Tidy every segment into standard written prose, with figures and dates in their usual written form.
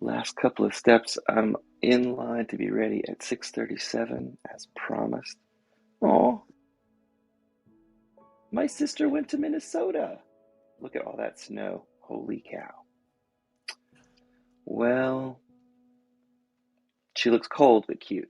Last couple of steps. I'm in line to be ready at 6:37 as promised. Oh, my sister went to Minnesota. Look at all that snow. Holy cow. Well, she looks cold but cute.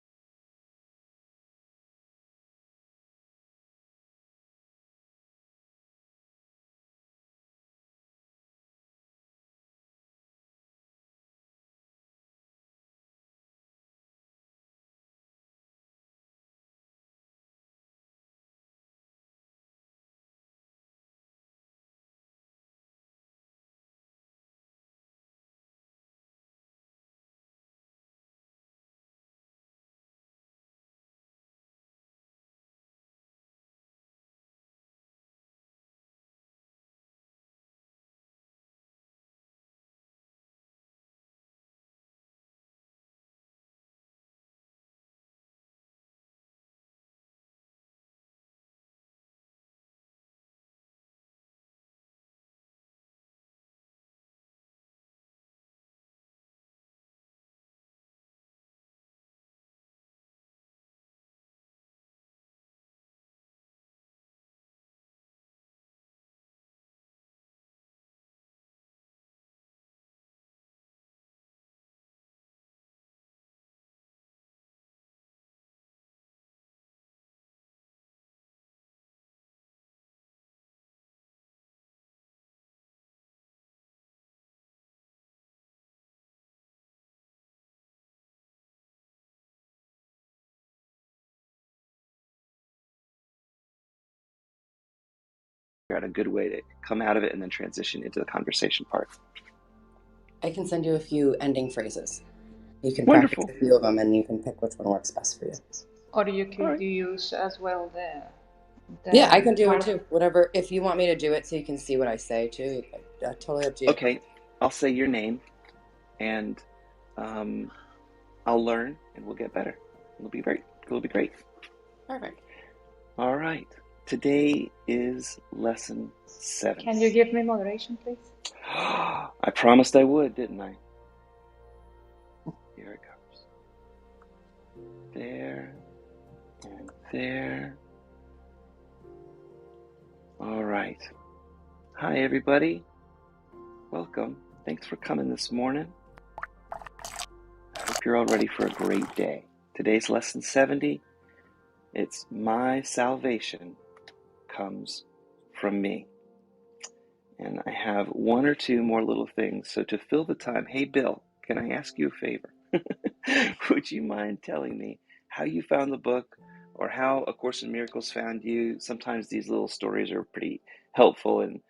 Got a good way to come out of it and then transition into the conversation part. I can send you a few ending phrases. You can practice Wonderful. a few of them and you can pick which one works best for you. Or you could All right. use as well Yeah, I can do it part. too. Whatever. If you want me to do it so you can see what I say too, totally up to you. Okay, I'll say your name and I'll learn and we'll get better. It'll be great. It'll be great. Perfect. All right. Today is lesson 7. Can you give me moderation, please? I promised I would, didn't I? Here it comes. There and there. All right. Hi, everybody. Welcome. Thanks for coming this morning. I hope you're all ready for a great day. Today's lesson 70. It's my salvation comes from me. And I have one or two more little things. So to fill the time, hey, Bill, can I ask you a favor? Would you mind telling me how you found the book or how A Course in Miracles found you? Sometimes these little stories are pretty helpful and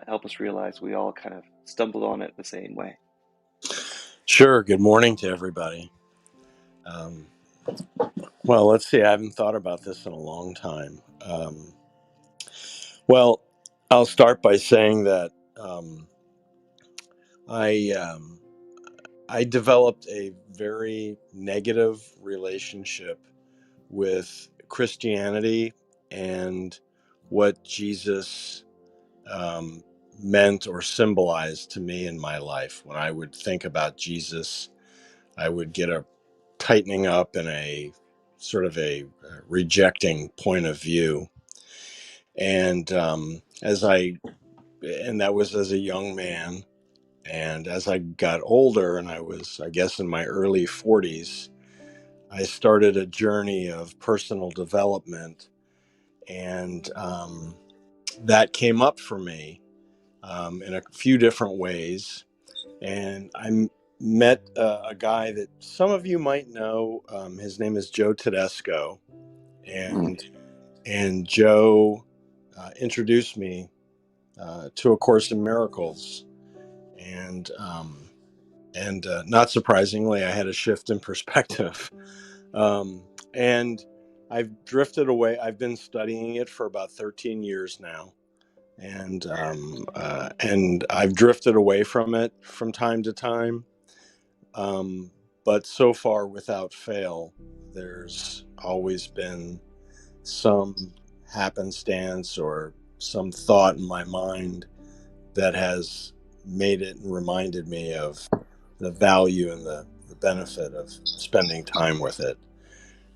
help us realize we all kind of stumbled on it the same way. Sure. Good morning to everybody. Well, let's see. I haven't thought about this in a long time. Well, I'll start by saying that I developed a very negative relationship with Christianity and what Jesus meant or symbolized to me in my life. When I would think about Jesus, I would get a tightening up and a sort of a rejecting point of view. And that was as a young man. And as I got older and I was, I guess, in my early 40s, I started a journey of personal development. And that came up for me in a few different ways. And I met a guy that some of you might know. His name is Joe Tedesco. And Joe introduced me to A Course in Miracles. And not surprisingly, I had a shift in perspective. And I've drifted away. I've been studying it for about 13 years now. And I've drifted away from it from time to time. But so far, without fail, there's always been some happenstance or some thought in my mind that has made it and reminded me of value and the benefit of spending time with it.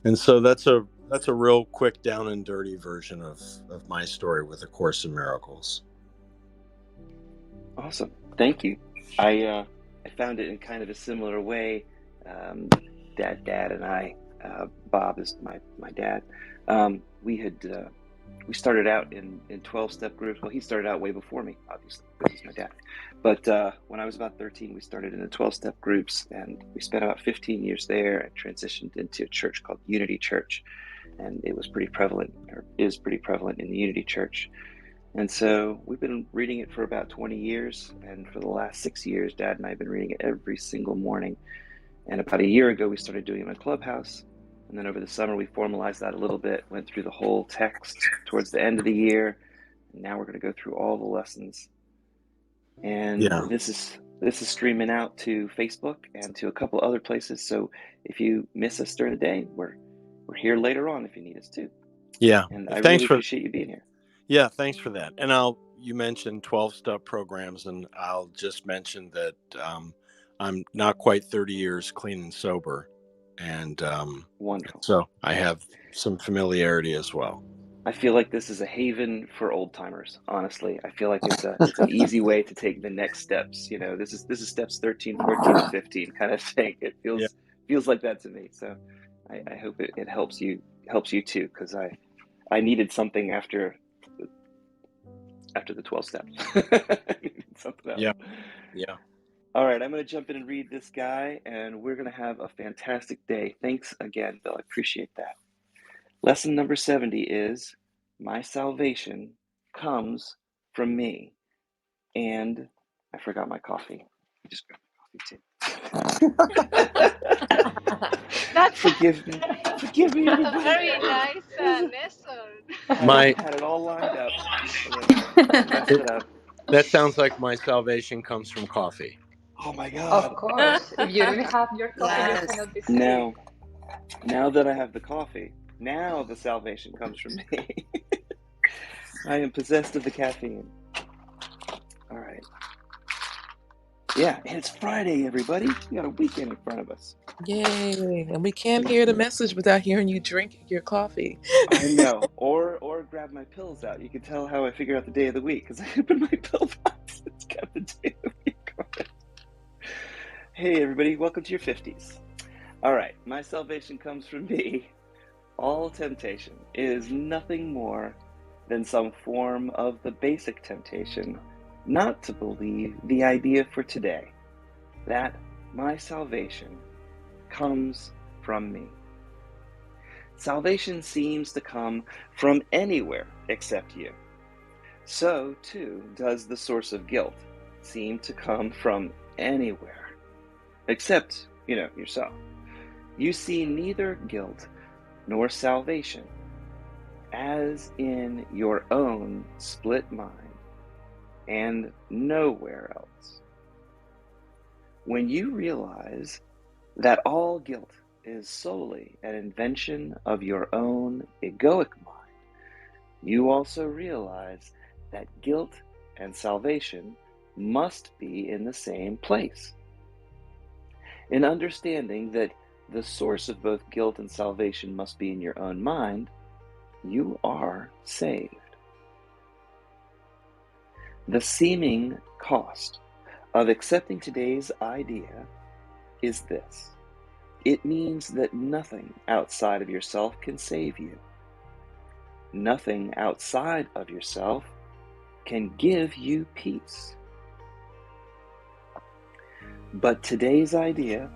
And so that's a real quick down and dirty version of my story with A Course in Miracles. Awesome. Thank you. I found it in kind of a similar way. Dad and I, Bob is my dad. We started out in 12-step groups. Well, he started out way before me, obviously, because he's my dad. But when I was about 13, we started in the 12-step groups, and we spent about 15 years there and transitioned into a church called Unity Church. And it was pretty prevalent, or is pretty prevalent in the Unity Church. And so we've been reading it for about 20 years. And for the last 6 years, Dad and I have been reading it every single morning. And about a year ago, we started doing it on Clubhouse. And then over the summer, we formalized that a little bit, went through the whole text towards the end of the year. And now we're going to go through all the lessons. And this is streaming out to Facebook and to a couple other places. So if you miss us during the day, we're here later on if you need us to. Yeah. And I really appreciate you being here. Yeah, thanks for that. And you mentioned 12-step programs, and I'll just mention that I'm not quite 30 years clean and sober. And wonderful. So I have some familiarity as well. I feel like this is a haven for old timers. Honestly, I feel like it's an easy way to take the next steps. You know, this is steps 13, 14, and 15 kind of thing. It feels like that to me. So I hope it helps you too, because I needed something after the 12 steps. I needed something else. Yeah. All right, I'm going to jump in and read this guy, and we're going to have a fantastic day. Thanks again, Bill. I appreciate that. Lesson number 70 is, my salvation comes from me. And I forgot my coffee. I just grabbed my coffee too. Forgive me, everybody. Very nice lesson. I had it all lined up, and then messed it up. That sounds like my salvation comes from coffee. Oh my God. Of course. If you don't have your coffee, you cannot be saved. Now that I have the coffee, now the salvation comes from me. I am possessed of the caffeine. All right. Yeah, and it's Friday, everybody. We got a weekend in front of us. Yay. And we can't hear the message without hearing you drink your coffee. I know. Or grab my pills out. You can tell how I figure out the day of the week, because I open my pill box. It's got the day of the week on it. Hey, everybody. Welcome to your 50s. All right. My salvation comes from me. All temptation is nothing more than some form of the basic temptation not to believe the idea for today, that my salvation comes from me. Salvation seems to come from anywhere except you. So, too, does the source of guilt seem to come from anywhere except, yourself. You see neither guilt nor salvation as in your own split mind, and nowhere else. When you realize that all guilt is solely an invention of your own egoic mind, you also realize that guilt and salvation must be in the same place. In understanding that the source of both guilt and salvation must be in your own mind, you are saved. The seeming cost of accepting today's idea is this. It means that nothing outside of yourself can save you. Nothing outside of yourself can give you peace. But today's idea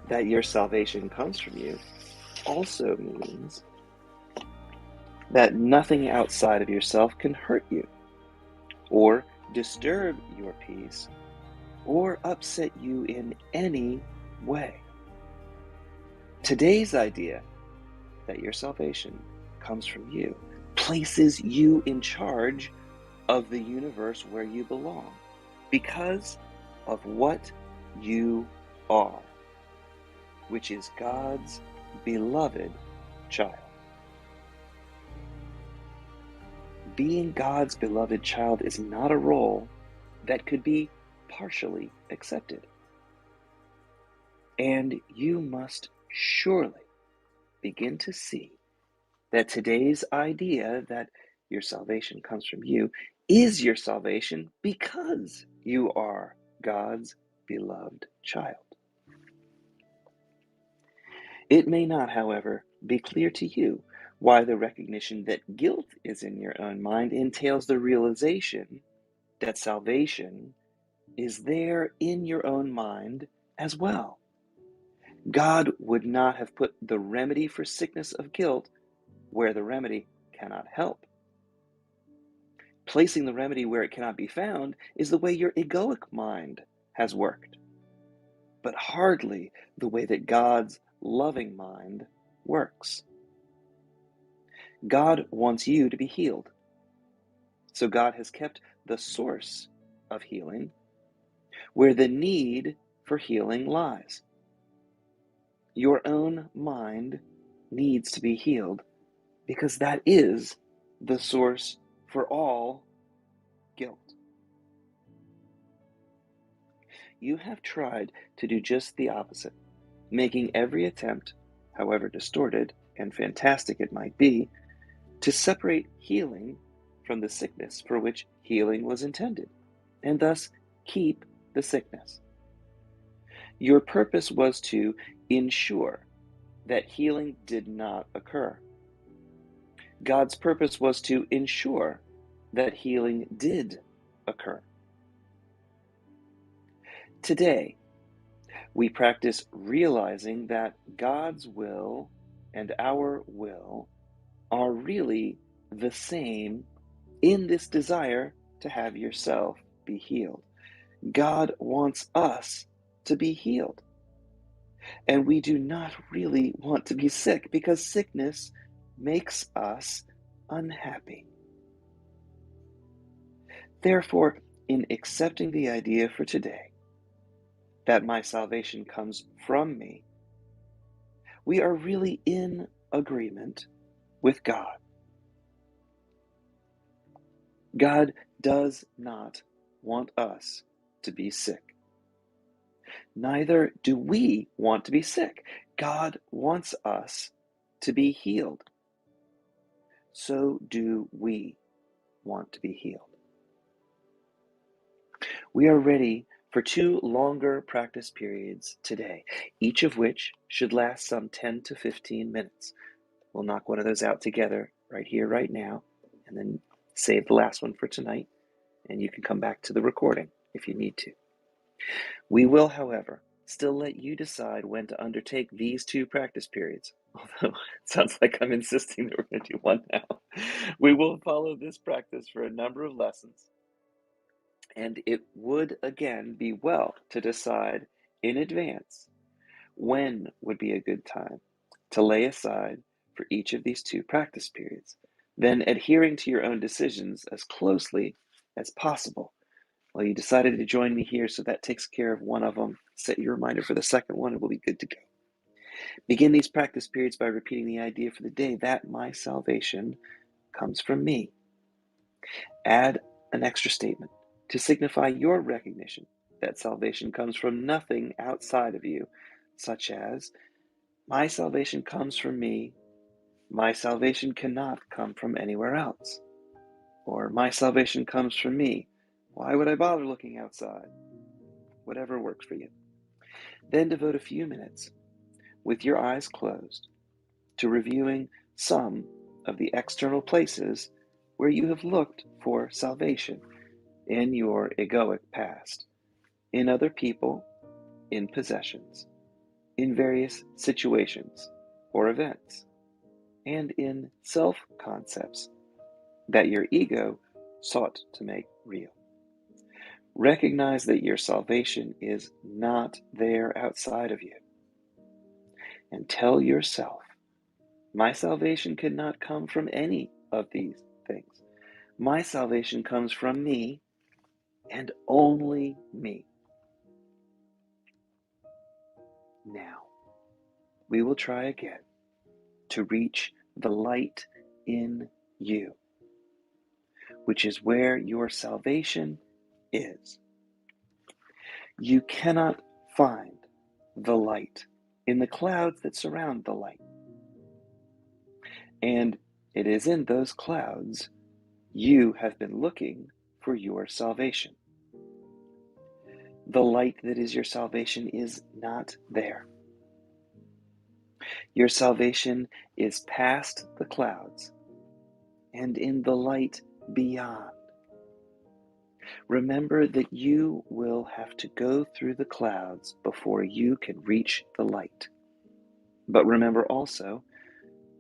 that your salvation comes from you also means that nothing outside of yourself can hurt you, or disturb your peace, or upset you in any way. Today's idea that your salvation comes from you places you in charge of the universe where you belong, because of what you are, which is God's beloved child. Being God's beloved child is not a role that could be partially accepted. And you must surely begin to see that today's idea that your salvation comes from you is your salvation because you are God's beloved child. It may not, however, be clear to you why the recognition that guilt is in your own mind entails the realization that salvation is there in your own mind as well. God would not have put the remedy for sickness of guilt where the remedy cannot help. Placing the remedy where it cannot be found is the way your egoic mind has worked, but hardly the way that God's loving mind works. God wants you to be healed. So God has kept the source of healing where the need for healing lies. Your own mind needs to be healed because that is the source for all guilt. You have tried to do just the opposite, making every attempt, however distorted and fantastic it might be, to separate healing from the sickness for which healing was intended, and thus keep the sickness. Your purpose was to ensure that healing did not occur. God's purpose was to ensure that healing did occur. Today, we practice realizing that God's will and our will are really the same in this desire to have yourself be healed. God wants us to be healed. And we do not really want to be sick because sickness makes us unhappy. Therefore, in accepting the idea for today that my salvation comes from me, we are really in agreement with God. God does not want us to be sick. Neither do we want to be sick. God wants us to be healed. So do we want to be healed. We are ready for 2 longer practice periods today, each of which should last some 10 to 15 minutes. We'll knock one of those out together right here, right now, and then save the last one for tonight, and you can come back to the recording if you need to. We will, however, still let you decide when to undertake these 2 practice periods, although it sounds like I'm insisting that we're going to do one now. We will follow this practice for a number of lessons, and it would again be well to decide in advance when would be a good time to lay aside for each of these 2 practice periods, then adhering to your own decisions as closely as possible. Well, you decided to join me here, so that takes care of one of them. Set your reminder for the second one, and we'll be good to go. Begin these practice periods by repeating the idea for the day that my salvation comes from me. Add an extra statement to signify your recognition that salvation comes from nothing outside of you, such as, my salvation comes from me, my salvation cannot come from anywhere else, or my salvation comes from me, why would I bother looking outside? Whatever works for you. Then devote a few minutes with your eyes closed to reviewing some of the external places where you have looked for salvation in your egoic past, in other people, in possessions, in various situations or events, and in self-concepts that your ego sought to make real. Recognize that your salvation is not there outside of you, and tell yourself, my salvation cannot come from any of these things. My salvation comes from me and only me. Now, we will try again to reach the light in you, which is where your salvation is. You cannot find the light, in the clouds that surround the light. And it is in those clouds you have been looking for your salvation. The light that is your salvation is not there. Your salvation is past the clouds and in the light beyond. Remember that you will have to go through the clouds before you can reach the light. But remember also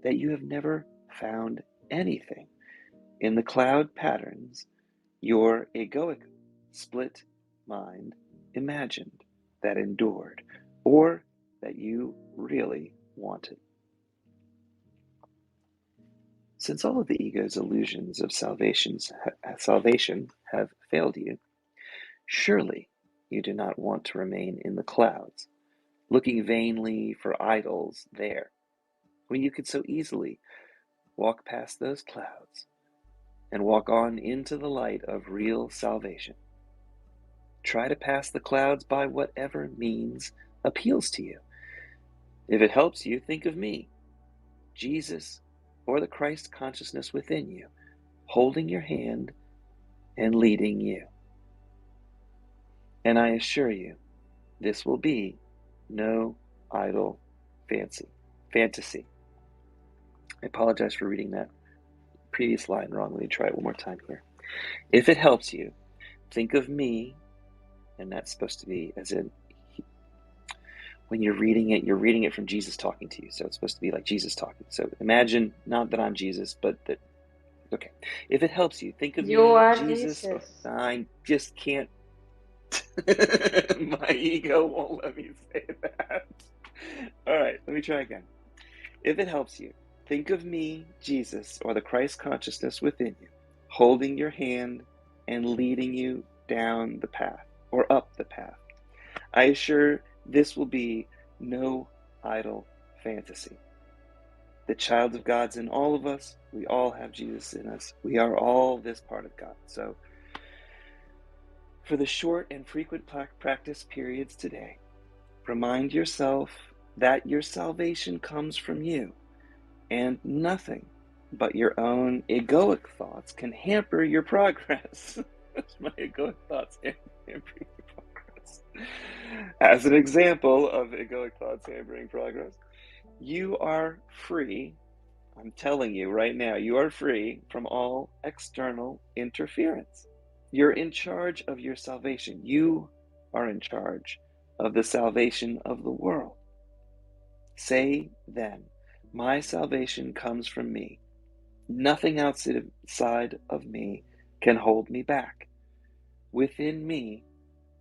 that you have never found anything in the cloud patterns your egoic split mind imagined that endured, or that you really wanted. Since all of the ego's illusions of salvation have failed you, surely you do not want to remain in the clouds, looking vainly for idols there, when you could so easily walk past those clouds and walk on into the light of real salvation. Try to pass the clouds by whatever means appeals to you. If it helps you, think of me, Jesus, or the Christ consciousness within you, holding your hand and leading you. And I assure you, this will be no idle fantasy. I apologize for reading that previous line wrong. Let me try it one more time here. If it helps you, think of me, and that's supposed to be as in, when you're reading it from Jesus talking to you. So it's supposed to be like Jesus talking. So imagine not that I'm Jesus, but that, okay. If it helps you, think of You me, are Jesus. Jesus. I just can't. My ego won't let me say that. All right, let me try again. If it helps you, think of me, Jesus, or the Christ consciousness within you, holding your hand and leading you down the path or up the path. I assure this will be no idle fantasy. The child of God's in all of us. We all have Jesus in us. We are all this part of God. So, for the short and frequent practice periods today, remind yourself that your salvation comes from you, and nothing but your own egoic thoughts can hamper your progress. My egoic thoughts hampering progress. As an example of egoic thoughts hampering progress, you are free. I'm telling you right now, you are free from all external interference. You're in charge of your salvation. You are in charge of the salvation of the world. Say then, my salvation comes from me. Nothing outside of me can hold me back. Within me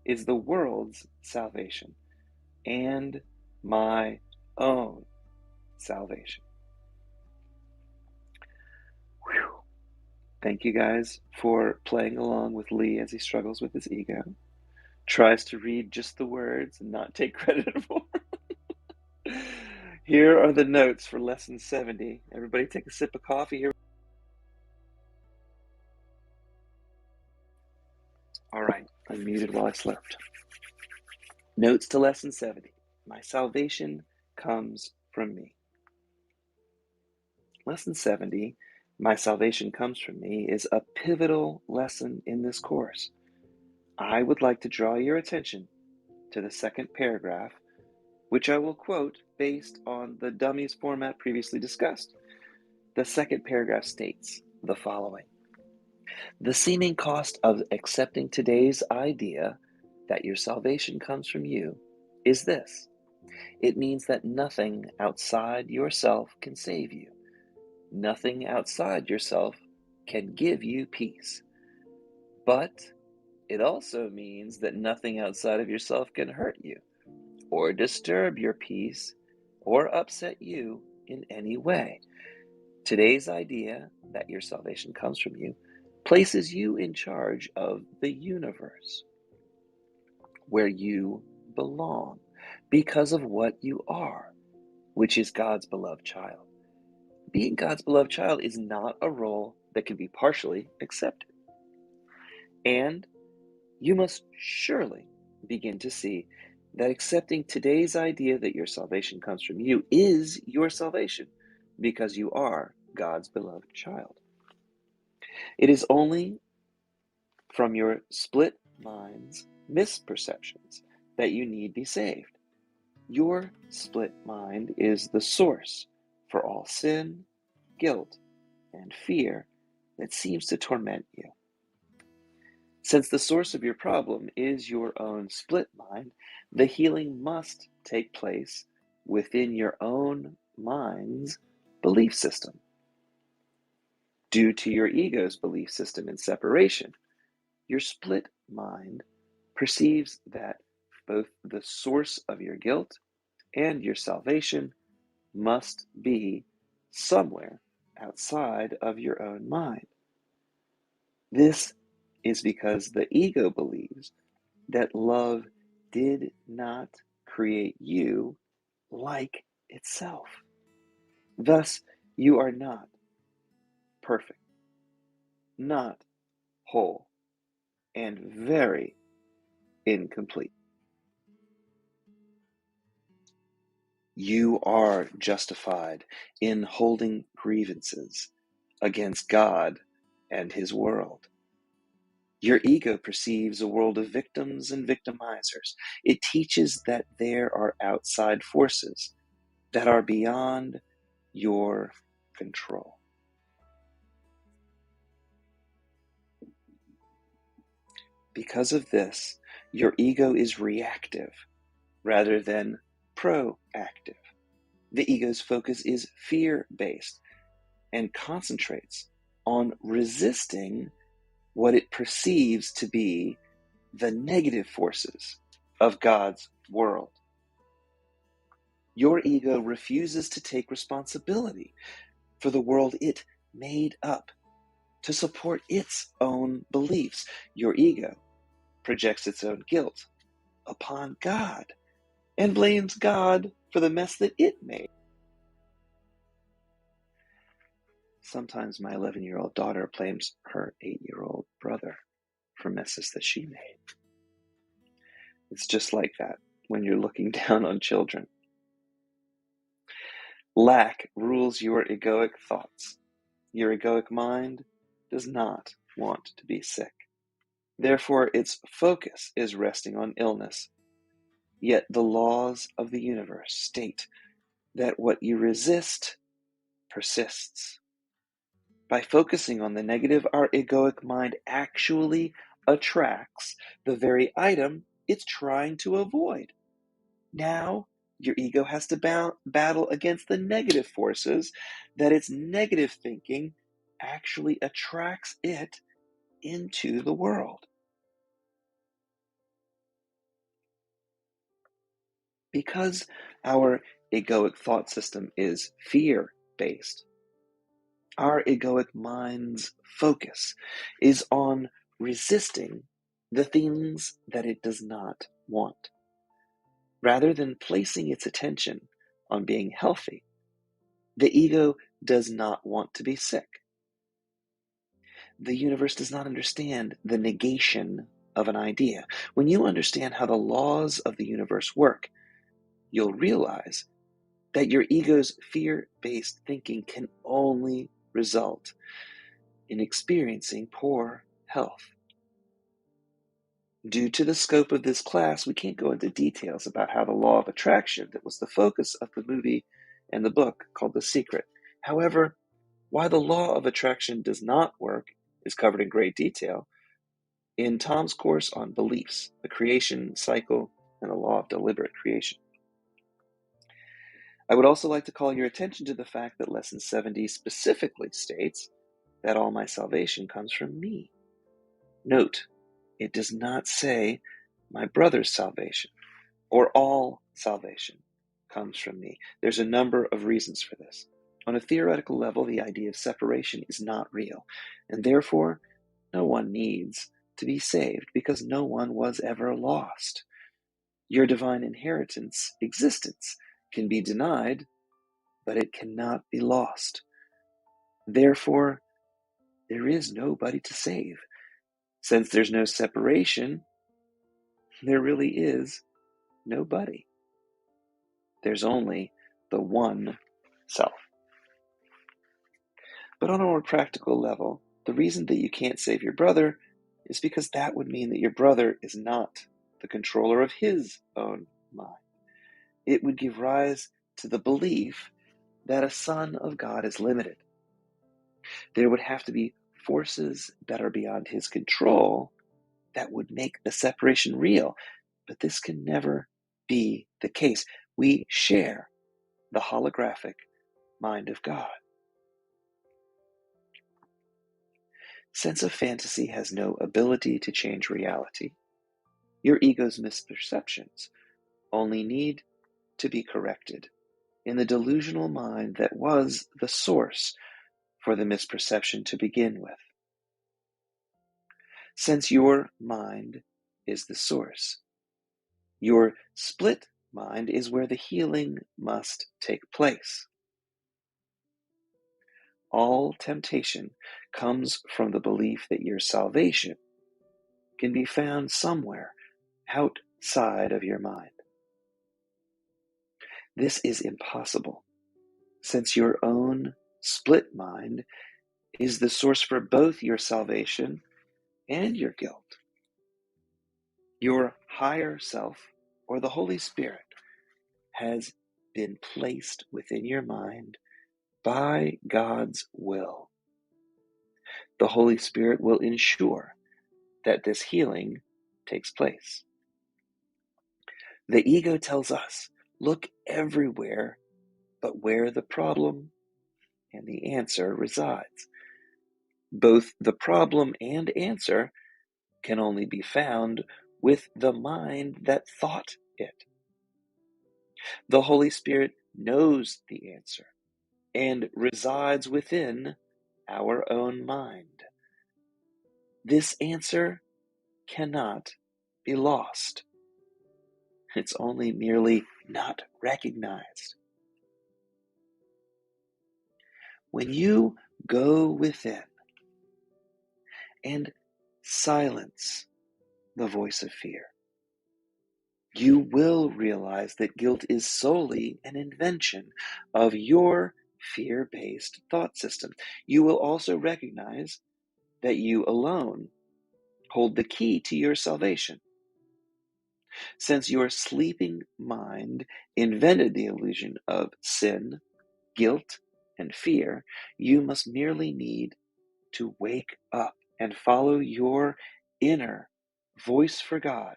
is the world's salvation and my own salvation. Whew. Thank you guys for playing along with Lee as he struggles with his ego, tries to read just the words and not take credit for it. Here are the notes for lesson 70. Everybody take a sip of coffee here. All right, I muted while I slept. Notes to lesson 70. My salvation comes from me. Lesson 70, my salvation comes from me, is a pivotal lesson in this course. I would like to draw your attention to the second paragraph, which I will quote based on the Dummies format previously discussed. The second paragraph states the following. The seeming cost of accepting today's idea that your salvation comes from you is this. It means that nothing outside yourself can save you. Nothing outside yourself can give you peace. But it also means that nothing outside of yourself can hurt you, or disturb your peace, or upset you in any way. Today's idea that your salvation comes from you places you in charge of the universe, where you belong, because of what you are, which is God's beloved child. Being God's beloved child is not a role that can be partially accepted. And you must surely begin to see that accepting today's idea that your salvation comes from you is your salvation because you are God's beloved child. It is only from your split mind's misperceptions that you need be saved. Your split mind is the source for all sin, guilt, and fear that seems to torment you. Since the source of your problem is your own split mind, the healing must take place within your own mind's belief system. Due to your ego's belief system in separation, your split mind perceives that both the source of your guilt and your salvation must be somewhere outside of your own mind. This is because the ego believes that love did not create you like itself. Thus, you are not perfect, not whole, and very incomplete. You are justified in holding grievances against God and His world. Your ego perceives a world of victims and victimizers. It teaches that there are outside forces that are beyond your control. Because of this, your ego is reactive rather than proactive. The ego's focus is fear-based and concentrates on resisting what it perceives to be the negative forces of God's world. Your ego refuses to take responsibility for the world it made up to support its own beliefs. Your ego projects its own guilt upon God and blames God for the mess that it made. Sometimes my 11-year-old daughter blames her 8-year-old brother for messes that she made. It's just like that when you're looking down on children. Lack rules your egoic thoughts. Your egoic mind does not want to be sick. Therefore, its focus is resting on illness. Yet the laws of the universe state that what you resist persists. By focusing on the negative, our egoic mind actually attracts the very item it's trying to avoid. Now, your ego has to battle against the negative forces that its negative thinking actually attracts it into the world. Because our egoic thought system is fear-based, our egoic mind's focus is on resisting the things that it does not want. Rather than placing its attention on being healthy, the ego does not want to be sick. The universe does not understand the negation of an idea. When you understand how the laws of the universe work, you'll realize that your ego's fear-based thinking can only result in experiencing poor health. Due to the scope of this class, we can't go into details about how the law of attraction that was the focus of the movie and the book called The Secret. However, why the law of attraction does not work is covered in great detail in Tom's course on beliefs, the creation cycle, and the law of deliberate creation. I would also like to call your attention to the fact that Lesson 70 specifically states that all my salvation comes from me. Note, it does not say my brother's salvation or all salvation comes from me. There's a number of reasons for this. On a theoretical level, the idea of separation is not real, and therefore no one needs to be saved because no one was ever lost. Your divine inheritance existence can be denied, but it cannot be lost. Therefore, there is nobody to save. Since there's no separation, there really is Nobody. There's only the one self. But on a more practical level, the reason that you can't save your brother is because that would mean that your brother is not the controller of his own mind. It would give rise to the belief that a son of God is limited. There would have to be forces that are beyond his control that would make the separation real. But this can never be the case. We share the holographic mind of God. Sense of fantasy has no ability to change reality. Your ego's misperceptions only need to be corrected in the delusional mind that was the source for the misperception to begin with. Since your mind is the source, your split mind is where the healing must take place. All temptation comes from the belief that your salvation can be found somewhere outside of your mind. This is impossible, since your own split mind is the source for both your salvation and your guilt. Your higher self, or the Holy Spirit, has been placed within your mind by God's will. The Holy Spirit will ensure that this healing takes place. The ego tells us, look everywhere but where the problem and the answer resides. Both the problem and answer can only be found with the mind that thought it. The Holy Spirit knows the answer and resides within our own mind. This answer cannot be lost. It's only merely not recognized. When you go within and silence the voice of fear, you will realize that guilt is solely an invention of your fear-based thought system. You will also recognize that you alone hold the key to your salvation. Since your sleeping mind invented the illusion of sin, guilt, and fear, you must merely need to wake up and follow your inner voice for God,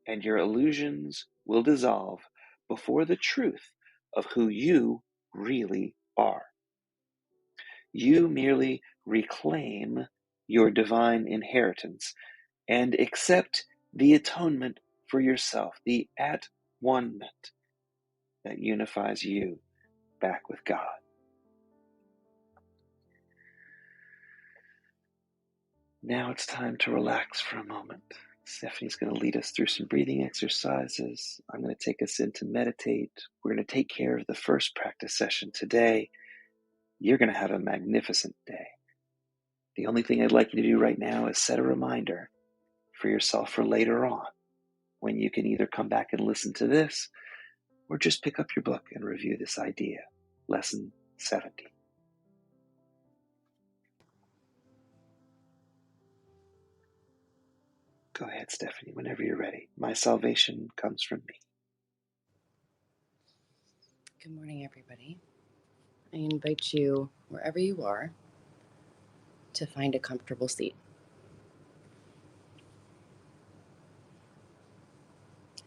and your illusions will dissolve before the truth of who you really are. You merely reclaim your divine inheritance and accept the atonement for yourself, the at-one-ment that unifies you back with God. Now it's time to relax for a moment. Stephanie's going to lead us through some breathing exercises. I'm going to take us in to meditate. We're going to take care of the first practice session today. You're going to have a magnificent day. The only thing I'd like you to do right now is set a reminder for yourself for later on, when you can either come back and listen to this or just pick up your book and review this idea. Lesson 70. Go ahead, Stephanie, whenever you're ready. My salvation comes from me. Good morning, everybody. I invite you, wherever you are, to find a comfortable seat.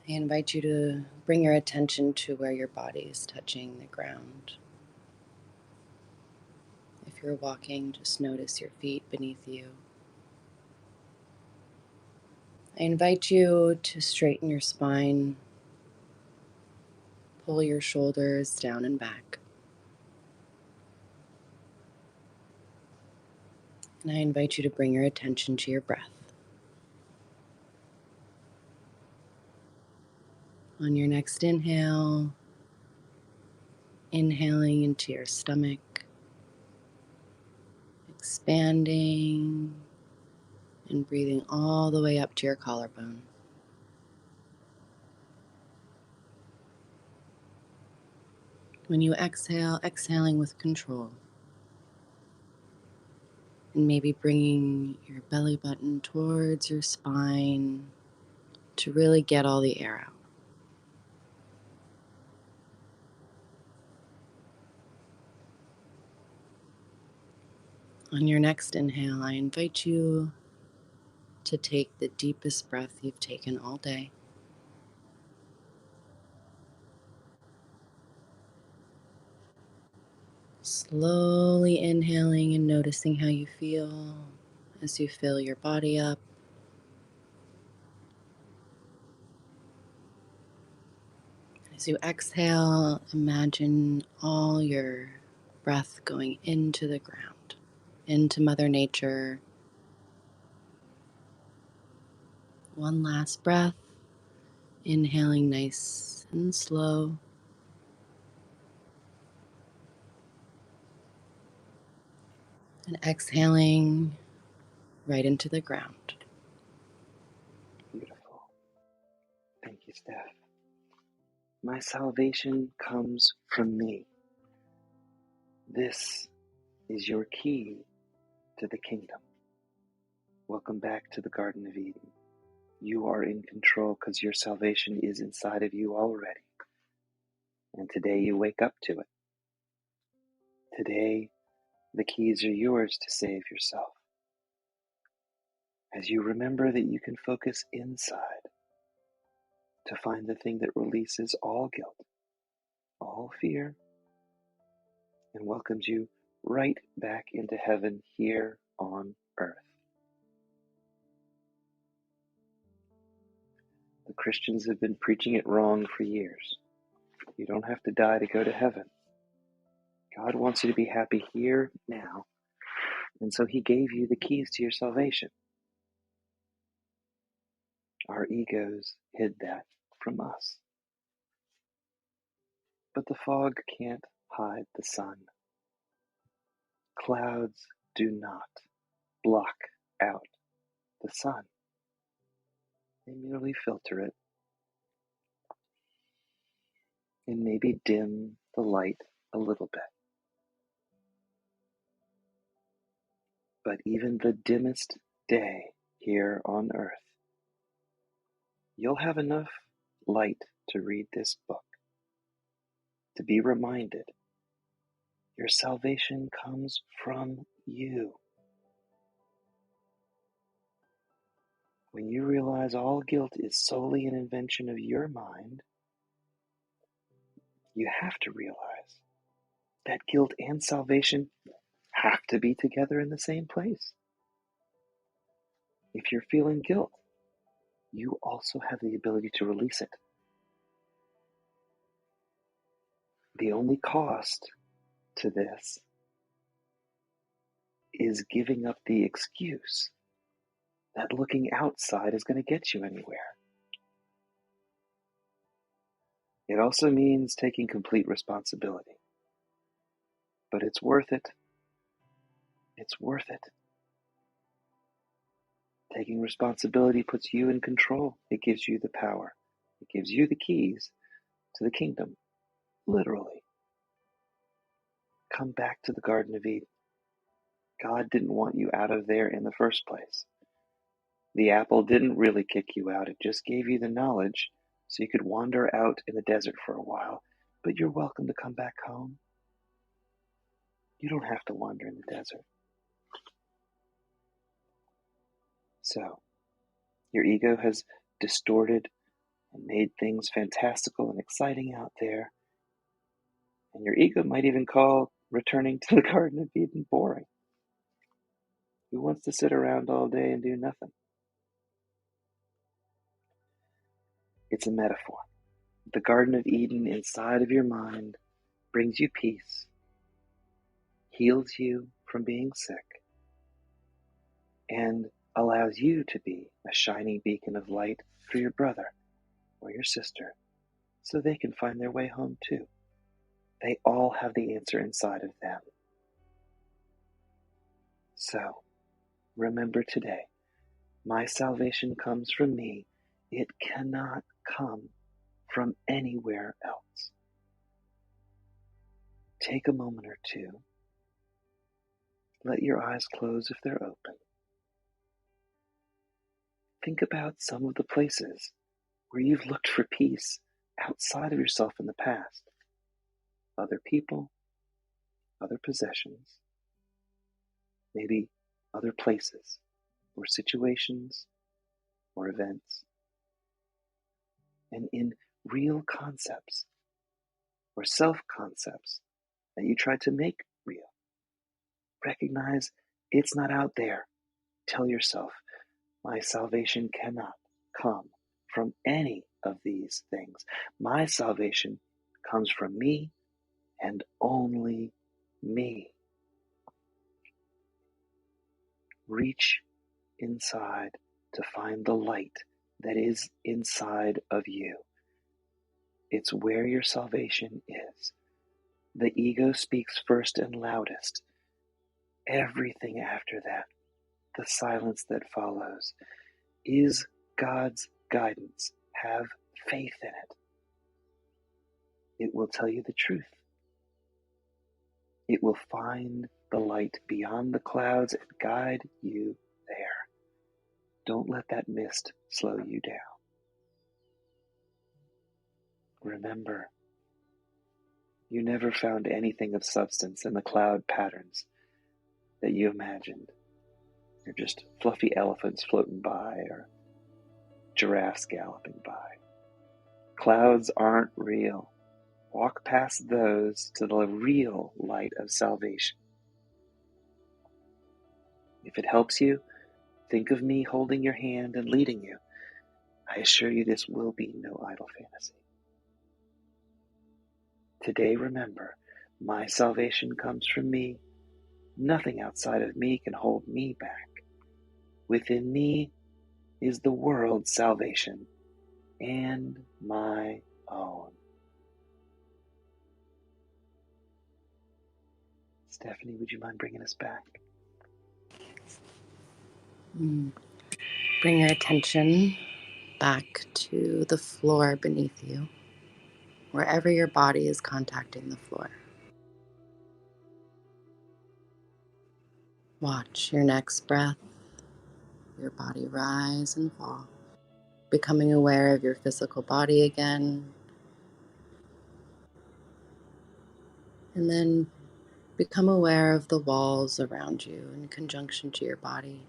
I invite you to bring your attention to where your body is touching the ground. If you're walking, just notice your feet beneath you. I invite you to straighten your spine, pull your shoulders down and back. And I invite you to bring your attention to your breath. On your next inhale, inhaling into your stomach, expanding and breathing all the way up to your collarbone. When you exhale, exhaling with control. And maybe bringing your belly button towards your spine to really get all the air out. On your next inhale, I invite you to take the deepest breath you've taken all day. Slowly inhaling and noticing how you feel as you fill your body up. As you exhale, imagine all your breath going into the ground, into Mother Nature. One last breath, inhaling nice and slow. And exhaling right into the ground. Beautiful. Thank you, Steph. My salvation comes from me. This is your key to the kingdom. Welcome back to the Garden of Eden. You are in control because your salvation is inside of you already. And today you wake up to it. Today, the keys are yours to save yourself. As you remember that you can focus inside to find the thing that releases all guilt, all fear, and welcomes you right back into heaven here on earth. The Christians have been preaching it wrong for years. You don't have to die to go to heaven. God wants you to be happy here, now, and so He gave you the keys to your salvation. Our egos hid that from us. But the fog can't hide the sun. Clouds do not block out the sun. They merely filter it and maybe dim the light a little bit. But even the dimmest day here on earth, you'll have enough light to read this book, to be reminded your salvation comes from you. When you realize all guilt is solely an invention of your mind, you have to realize that guilt and salvation have to be together in the same place. If you're feeling guilt, you also have the ability to release it. The only cost to this is giving up the excuse that looking outside is going to get you anywhere. It also means taking complete responsibility. But it's worth it. It's worth it. Taking responsibility puts you in control. It gives you the power. It gives you the keys to the kingdom. Literally. Come back to the Garden of Eden. God didn't want you out of there in the first place. The apple didn't really kick you out. It just gave you the knowledge so you could wander out in the desert for a while. But you're welcome to come back home. You don't have to wander in the desert. So, your ego has distorted and made things fantastical and exciting out there. And your ego might even call returning to the Garden of Eden boring. Who wants to sit around all day and do nothing? It's a metaphor. The Garden of Eden inside of your mind brings you peace, heals you from being sick, and allows you to be a shining beacon of light for your brother or your sister so they can find their way home too. They all have the answer inside of them. So, remember today, my salvation comes from me. It cannot come from anywhere else. take a moment or two. Let your eyes close if they're open. Think about some of the places where you've looked for peace outside of yourself in the past. Other people, other possessions, maybe other places or situations or events. And in real concepts or self-concepts that you try to make real, recognize it's not out there. Tell yourself, my salvation cannot come from any of these things. My salvation comes from me and only me. Reach inside to find the light that is inside of you. It's where your salvation is. The ego speaks first and loudest. Everything after that, the silence that follows, is God's guidance. Have faith in it. It will tell you the truth. It will find the light beyond the clouds and guide you there. Don't let that mist slow you down. Remember, you never found anything of substance in the cloud patterns that you imagined. They're just fluffy elephants floating by or giraffes galloping by. Clouds aren't real. Walk past those to the real light of salvation. If it helps you, think of me holding your hand and leading you. I assure you this will be no idle fantasy. Today, remember, my salvation comes from me. Nothing outside of me can hold me back. Within me is the world's salvation and my own. Stephanie, would you mind bringing us back? Bring your attention back to the floor beneath you, wherever your body is contacting the floor. Watch your next breath, your body rise and fall, becoming aware of your physical body again, and then become aware of the walls around you in conjunction to your body.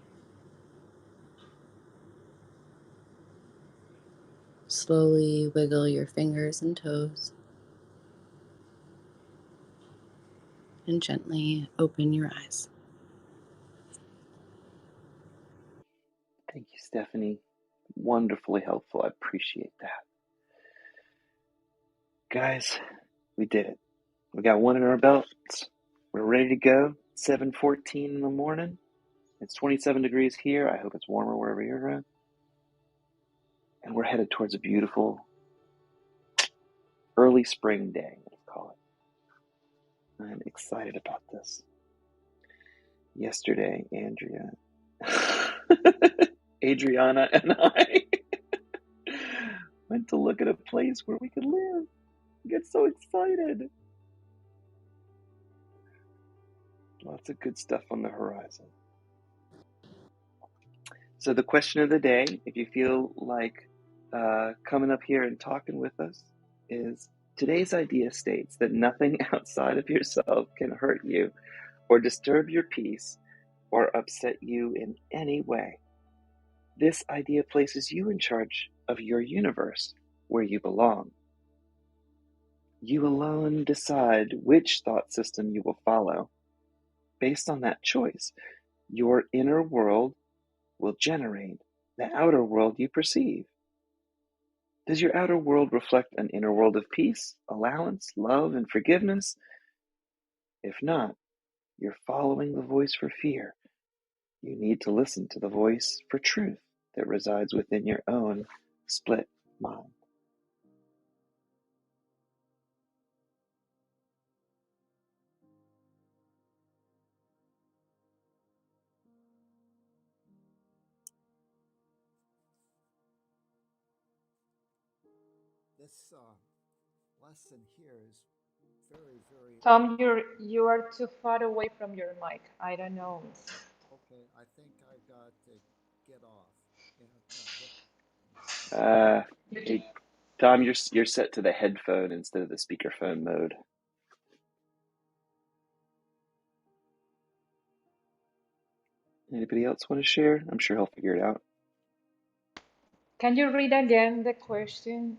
Slowly wiggle your fingers and toes, and gently open your eyes. Thank you, Stephanie. Wonderfully helpful. I appreciate that. Guys, we did it. We got one in our belts. We're ready to go. 7:14 in the morning. It's 27 degrees here. I hope it's warmer wherever you're at. And we're headed towards a beautiful early spring day, let's call it. I'm excited about this. Yesterday, Adriana and I went to look at a place where we could live. I get so excited. Lots of good stuff on the horizon. So the question of the day, if you feel like coming up here and talking with us, is today's idea states that nothing outside of yourself can hurt you or disturb your peace or upset you in any way. This idea places you in charge of your universe, where you belong. You alone decide which thought system you will follow. Based on that choice, your inner world will generate the outer world you perceive. Does your outer world reflect an inner world of peace, allowance, love, and forgiveness? If not, you're following the voice for fear. You need to listen to the voice for truth that resides within your own split mind. This lesson here is very, very. Tom, you are too far away from your mic. I don't know. Okay, I think I got to get off. Tom, you're set to the headphone instead of the speakerphone mode. Anybody else want to share? I'm sure he'll figure it out. Can you read again the question?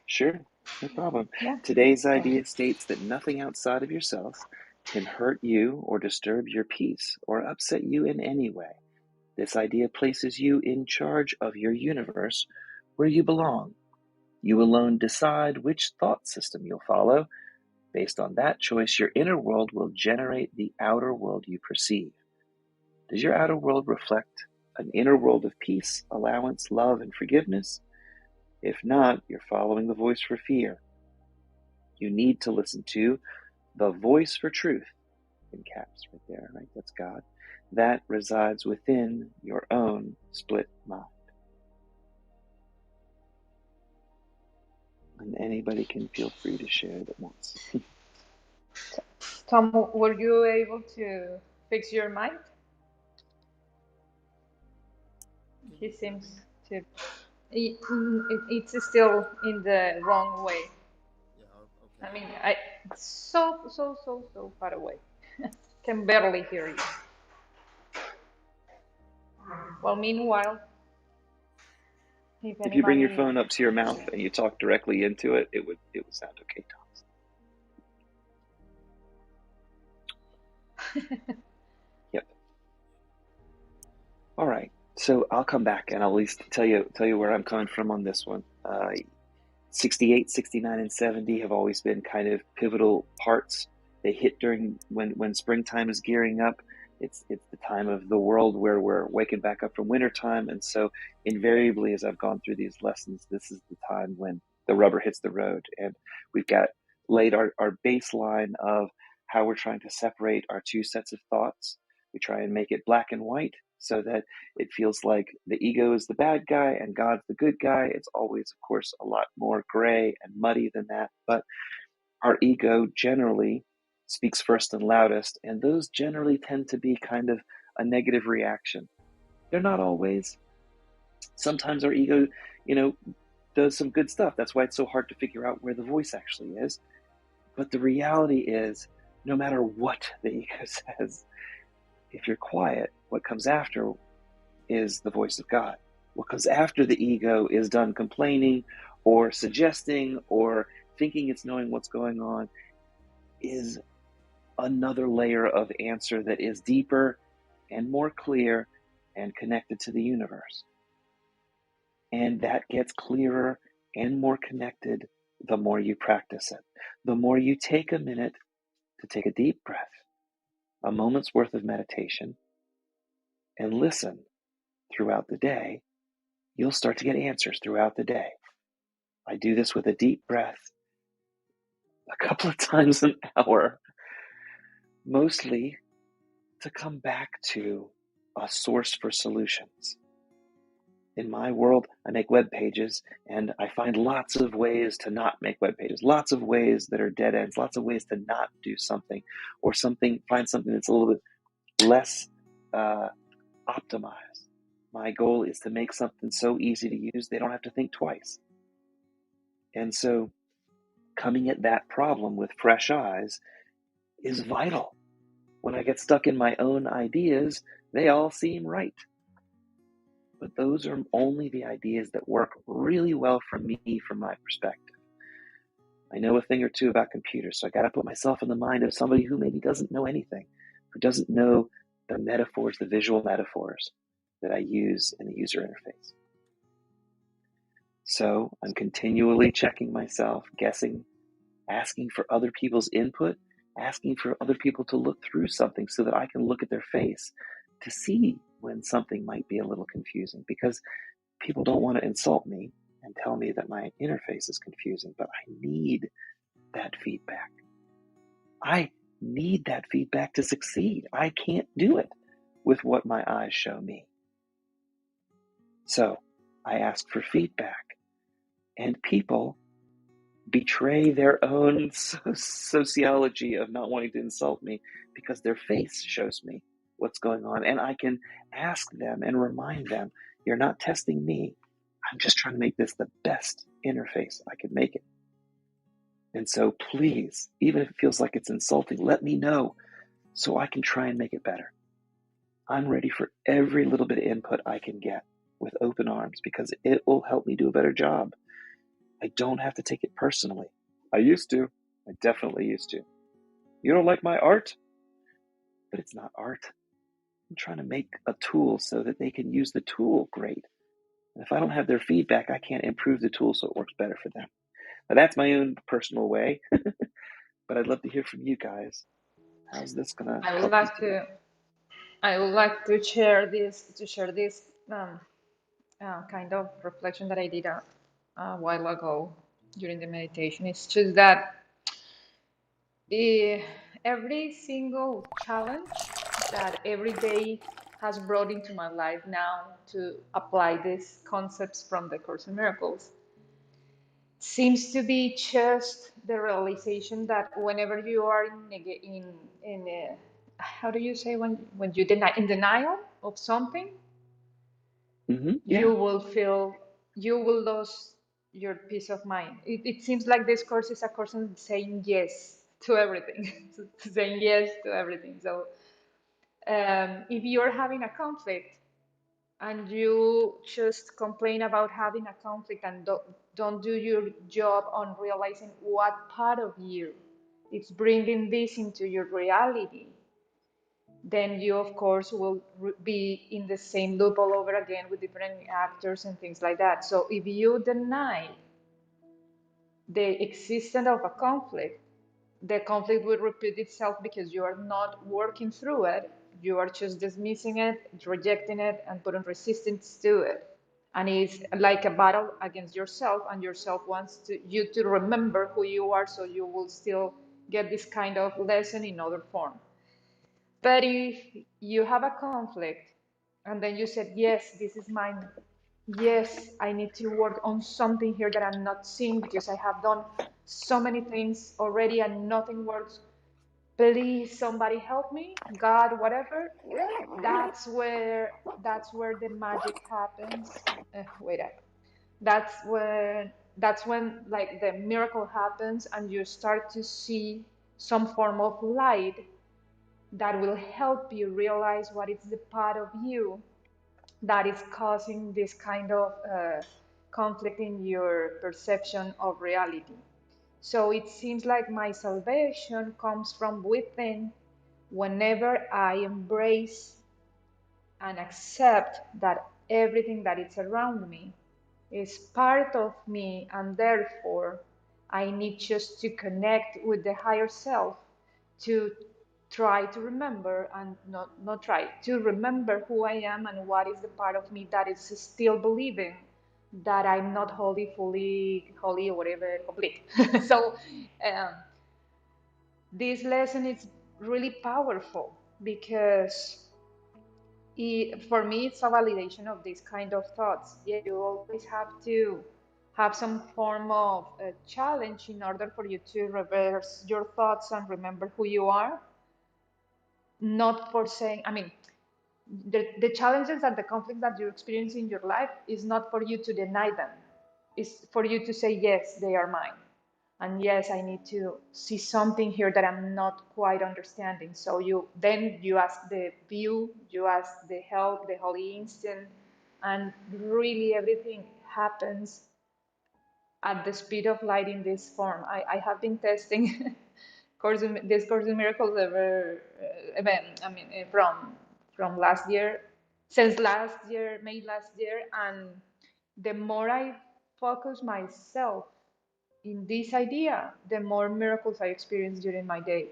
Sure, no problem. Yeah. Today's idea states that nothing outside of yourself can hurt you or disturb your peace or upset you in any way. This idea places you in charge of your universe where you belong. You alone decide which thought system you'll follow. Based on that choice, your inner world will generate the outer world you perceive. Does your outer world reflect an inner world of peace, allowance, love, and forgiveness? If not, you're following the voice for fear. You need to listen to the voice for truth, in caps right there, right? That's God. That resides within your own split mind. And anybody can feel free to share that wants. Tom, were you able to fix your mic? He seems to. It's still in the wrong way. Yeah. Okay. I mean, it's so far away. Can barely hear you. Well, meanwhile, If you bring your phone up to your mouth and you talk directly into it, it would sound okay, Tom. Yep. All right. So I'll come back and I'll at least tell you where I'm coming from on this one. 68, 69, and 70 have always been kind of pivotal parts. They hit during when springtime is gearing up. It's the time of the world where we're waking back up from wintertime. And so invariably, as I've gone through these lessons, this is the time when the rubber hits the road. And we've got laid our baseline of how we're trying to separate our two sets of thoughts. We try and make it black and white so that it feels like the ego is the bad guy and God's the good guy. It's always, of course, a lot more gray and muddy than that. But our ego generally speaks first and loudest, and those generally tend to be kind of a negative reaction. They're not always. Sometimes our ego, does some good stuff. That's why it's so hard to figure out where the voice actually is. But the reality is, no matter what the ego says, if you're quiet, what comes after is the voice of God. What comes after the ego is done complaining or suggesting or thinking it's knowing what's going on is another layer of answer that is deeper and more clear and connected to the universe. And that gets clearer and more connected the more you practice it. The more you take a minute to take a deep breath, a moment's worth of meditation, and listen throughout the day, you'll start to get answers throughout the day. I do this with a deep breath a couple of times an hour, mostly to come back to a source for solutions. In my world, I make web pages and I find lots of ways to not make web pages, lots of ways that are dead ends, lots of ways to not do something or find something that's a little bit less optimized. My goal is to make something so easy to use, they don't have to think twice. And so coming at that problem with fresh eyes is vital. When I get stuck in my own ideas, they all seem right. But those are only the ideas that work really well for me from my perspective. I know a thing or two about computers, so I got to put myself in the mind of somebody who maybe doesn't know anything, who doesn't know the metaphors, the visual metaphors that I use in the user interface. So I'm continually checking myself, guessing, asking for other people's input, asking for other people to look through something so that I can look at their face to see when something might be a little confusing, because people don't want to insult me and tell me that my interface is confusing, but I need that feedback. I need that feedback to succeed. I can't do it with what my eyes show me. So I ask for feedback, and people betray their own sociology of not wanting to insult me because their face shows me what's going on. And I can ask them and remind them, you're not testing me. I'm just trying to make this the best interface I can make it. And so please, even if it feels like it's insulting, let me know so I can try and make it better. I'm ready for every little bit of input I can get with open arms because it will help me do a better job. I don't have to take it personally. I used to. I definitely used to. You don't like my art? But it's not art. I'm trying to make a tool so that they can use the tool great. And if I don't have their feedback, I can't improve the tool so it works better for them. Now, that's my own personal way, but I'd love to hear from you guys. How's this going to I would help you like today? to share this kind of reflection that I did a while ago during the meditation. It's just that every single challenge that every day has brought into my life now to apply these concepts from the Course in Miracles seems to be just the realization that whenever you are in how do you say when you deny in denial of something, Yeah. you will lose your peace of mind. It seems like this course is a course on saying yes to everything, saying yes to everything. So if you're having a conflict and you just complain about having a conflict and don't do your job on realizing what part of you is bringing this into your reality, then you of course will be in the same loop all over again with different actors and things like that. So if you deny the existence of a conflict, the conflict will repeat itself because you are not working through it. You are just dismissing it, rejecting it, and putting resistance to it. And it's like a battle against yourself, and yourself wants you to remember who you are, so you will still get this kind of lesson in other form. But if you have a conflict and then you said, yes, this is mine. Yes, I need to work on something here that I'm not seeing because I have done so many things already and nothing works. Please, somebody help me, God, whatever. That's where the magic happens. Wait up. That's when like the miracle happens and you start to see some form of light that will help you realize what is the part of you that is causing this kind of conflict in your perception of reality. So it seems like my salvation comes from within whenever I embrace and accept that everything that is around me is part of me, and therefore I need just to connect with the higher self to try to remember and not try to remember who I am and what is the part of me that is still believing that I'm not wholly, fully, holy, or whatever, complete. So this lesson is really powerful because for me, it's a validation of this kind of thoughts. Yeah, you always have to have some form of challenge in order for you to reverse your thoughts and remember who you are. Not for saying, I mean, the challenges and the conflicts that you experience in your life is not for you to deny them. It's for you to say, yes, they are mine. And yes, I need to see something here that I'm not quite understanding. So you ask the view, you ask the help, the holy instant, and really everything happens at the speed of light in this form. I have been testing this Course in Miracles event. I mean, from last year, since last year, May last year, and the more I focus myself in this idea, the more miracles I experience during my day.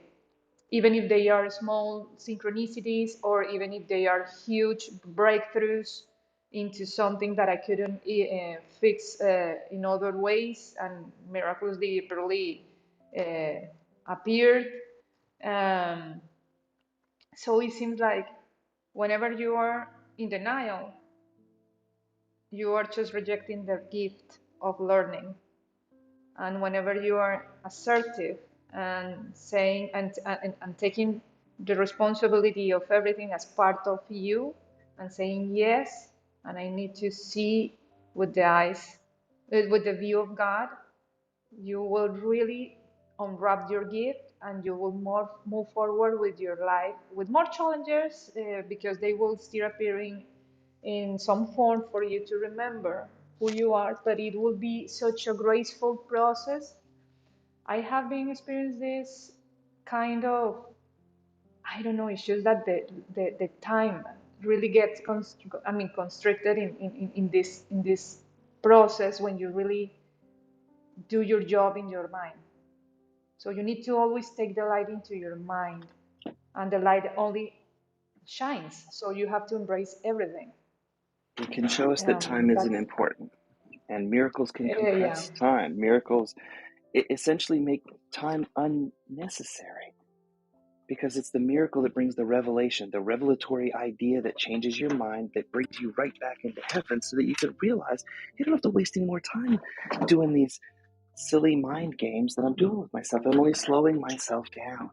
Even if they are small synchronicities or even if they are huge breakthroughs into something that I couldn't fix in other ways and miraculously barely appeared. Um, so it seems like whenever you are in denial, you are just rejecting the gift of learning. And whenever you are assertive and saying and taking the responsibility of everything as part of you and saying yes, and I need to see with the eyes, with the view of God, you will really unwrap your gift and you will move forward with your life with more challenges because they will still appearing in some form for you to remember who you are, but it will be such a graceful process. I have been experiencing this kind of, I don't know, it's just that the time really gets constricted in this process when you really do your job in your mind. So you need to always take the light into your mind, and the light only shines. So you have to embrace everything. It can show us that time isn't That's important, and miracles can yeah. compress time. Miracles essentially make time unnecessary because it's the miracle that brings the revelation, the revelatory idea that changes your mind, that brings you right back into heaven so that you can realize you don't have to waste any more time doing these silly mind games that I'm doing with myself. I'm only slowing myself down,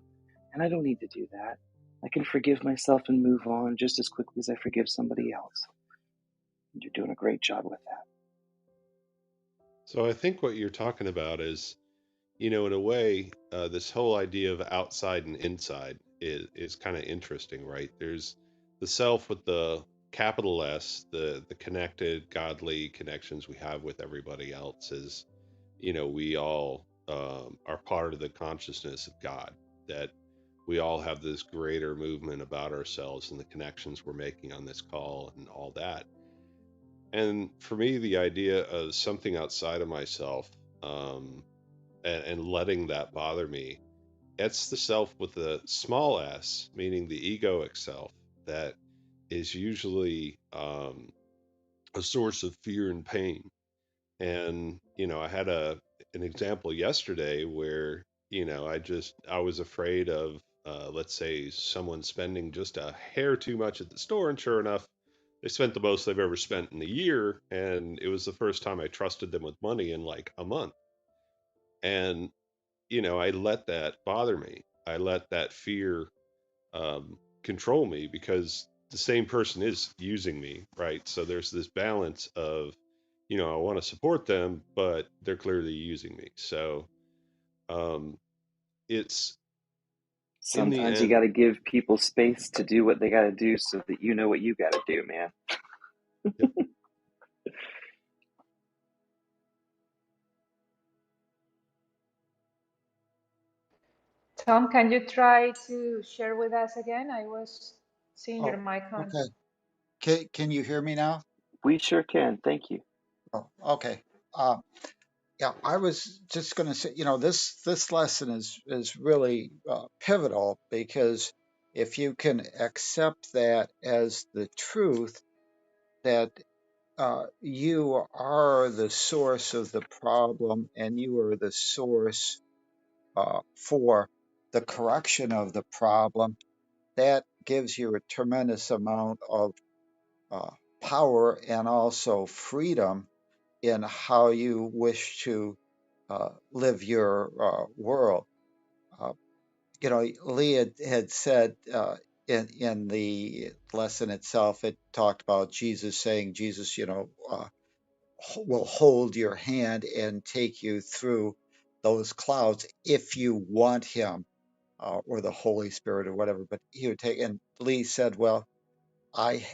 and I don't need to do that. I can forgive myself and move on just as quickly as I forgive somebody else. You're doing a great job with that. So I think what you're talking about is, in a way, this whole idea of outside and inside is kind of interesting, right? There's the self with the capital S, the connected, godly connections we have with everybody else is, we all are part of the consciousness of God, that we all have this greater movement about ourselves and the connections we're making on this call and all that. And for me, the idea of something outside of myself, um, and letting that bother me, it's the self with the small s, meaning the egoic self, that is usually a source of fear and pain. And I had an example yesterday where I was afraid of, let's say, someone spending just a hair too much at the store, and sure enough, they spent the most they've ever spent in a year, and it was the first time I trusted them with money in like a month. And I let that bother me. I let that fear control me, because the same person is using me, right? So there's this balance of, I want to support them, but they're clearly using me. So it's in the Sometimes you got end. to give people space to do what they got to do so that you know what you got to do, man. Yep. Tom, can you try to share with us again? I was seeing your Oh, mic on. okay. Can you hear me now? We sure can. Thank you. Oh, okay. Uh, yeah, I was just going to say, this lesson is really pivotal, because if you can accept that as the truth, that you are the source of the problem and you are the source for the correction of the problem, that gives you a tremendous amount of uh, power and also freedom in how you wish to live your world. Uh, Lee had said in the lesson itself, it talked about Jesus saying, Jesus, will hold your hand and take you through those clouds if you want him, or the Holy Spirit or whatever. But he would take, and Lee said, well, I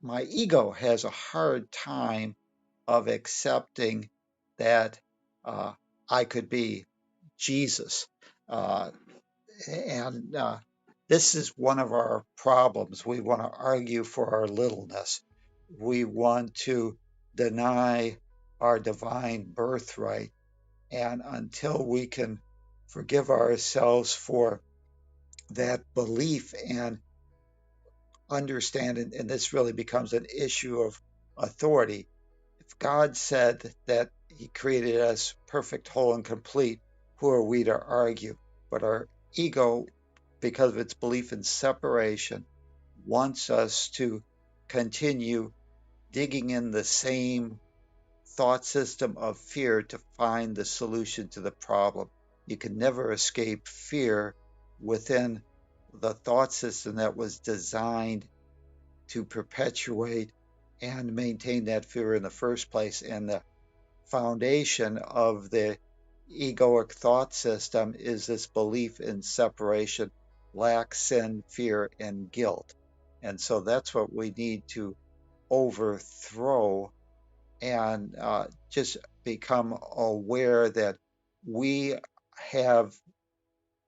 my ego has a hard time of accepting that I could be Jesus. Uh, and this is one of our problems. We want to argue for our littleness. We want to deny our divine birthright. And until we can forgive ourselves for that belief and understand, and this really becomes an issue of authority. If God said that He created us perfect, whole, and complete, who are we to argue? But our ego, because of its belief in separation, wants us to continue digging in the same thought system of fear to find the solution to the problem. You can never escape fear within the thought system that was designed to perpetuate and maintain that fear in the first place. And the foundation of the egoic thought system is this belief in separation, lack, sin, fear, and guilt. And so that's what we need to overthrow and just become aware that we have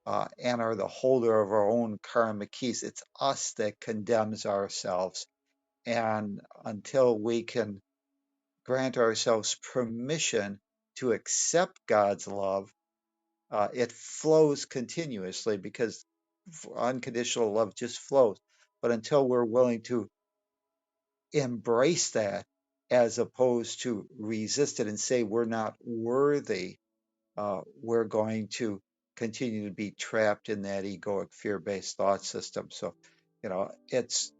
and are the holder of our own karmic keys. It's us that condemns ourselves. And until we can grant ourselves permission to accept God's love, it flows continuously because unconditional love just flows. But until we're willing to embrace that as opposed to resist it and say we're not worthy, we're going to continue to be trapped in that egoic fear-based thought system. So, it's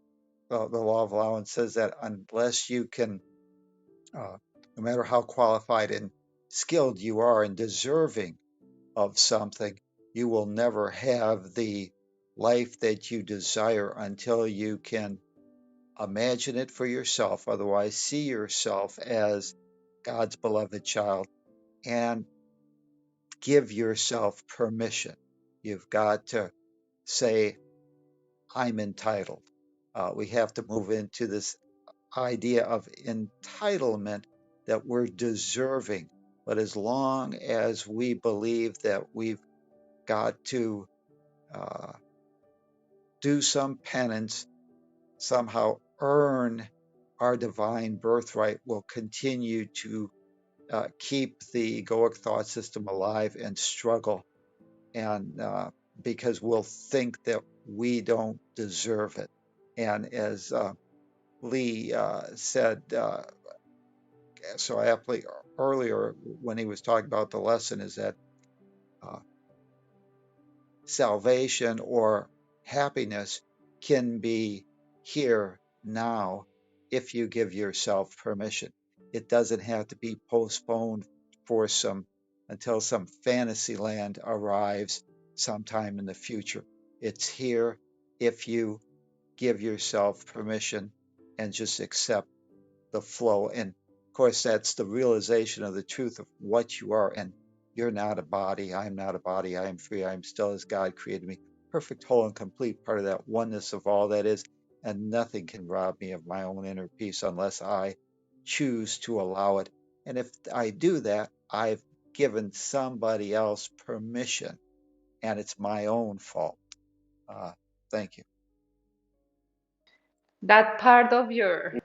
the law of allowance says that unless you can, no matter how qualified and skilled you are and deserving of something, you will never have the life that you desire until you can imagine it for yourself. Otherwise, see yourself as God's beloved child and give yourself permission. You've got to say, I'm entitled. We have to move into this idea of entitlement that we're deserving. But as long as we believe that we've got to uh, do some penance, somehow earn our divine birthright, we'll continue to keep the egoic thought system alive and struggle. And because we'll think that we don't deserve it. And as Lee said so aptly earlier when he was talking about the lesson, is that uh, salvation or happiness can be here now if you give yourself permission. It doesn't have to be postponed for until some fantasy land arrives sometime in the future. It's here if you give yourself permission and just accept the flow. And of course, that's the realization of the truth of what you are. And you're not a body. I'm not a body. I am free. I am still as God created me. Perfect, whole, and complete, part of that oneness of all that is. And nothing can rob me of my own inner peace unless I choose to allow it. And if I do that, I've given somebody else permission, and it's my own fault. Thank you. That part of your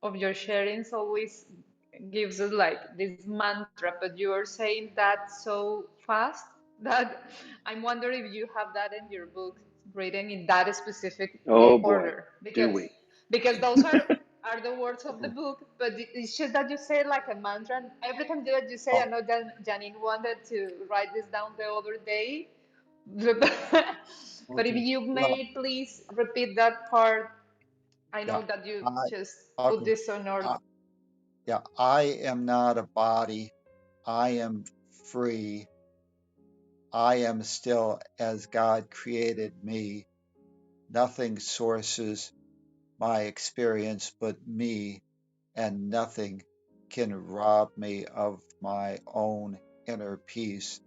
sharings always gives us like this mantra, but you are saying that so fast that I'm wondering if you have that in your book written in that specific Oh boy, order, do we? because those are the words of the book, but it's just that you say it like a mantra. And every time that you say, I Oh, know that Janine wanted to write this down the other day, but if okay. you Well, may please repeat that part. I yeah. know that you I, just put okay. this on order. Yeah, I am not a body. I am free. I am still as God created me. Nothing sources my experience but me, and nothing can rob me of my own inner peace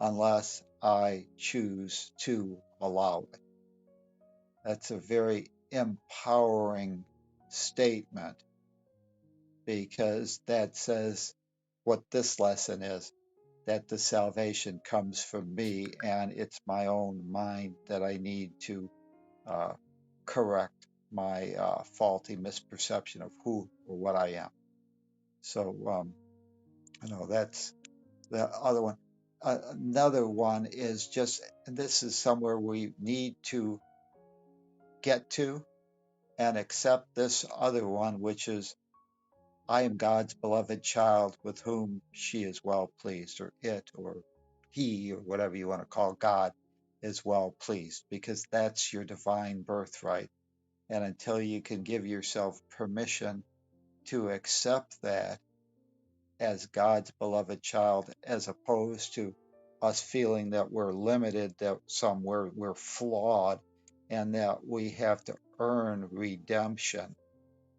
unless I choose to allow it. That's a very empowering statement because that says what this lesson is, that the salvation comes from me and it's my own mind that I need to uh, correct my faulty misperception of who or what I am. So, that's the other one. Another one is just, and this is somewhere we need to get to and accept this other one, which is I am God's beloved child with whom she is well pleased, or it, or he, or whatever you want to call God, is well pleased, because that's your divine birthright. And until you can give yourself permission to accept that as God's beloved child, as opposed to us feeling that we're limited, that somewhere we're flawed, and that we have to earn redemption,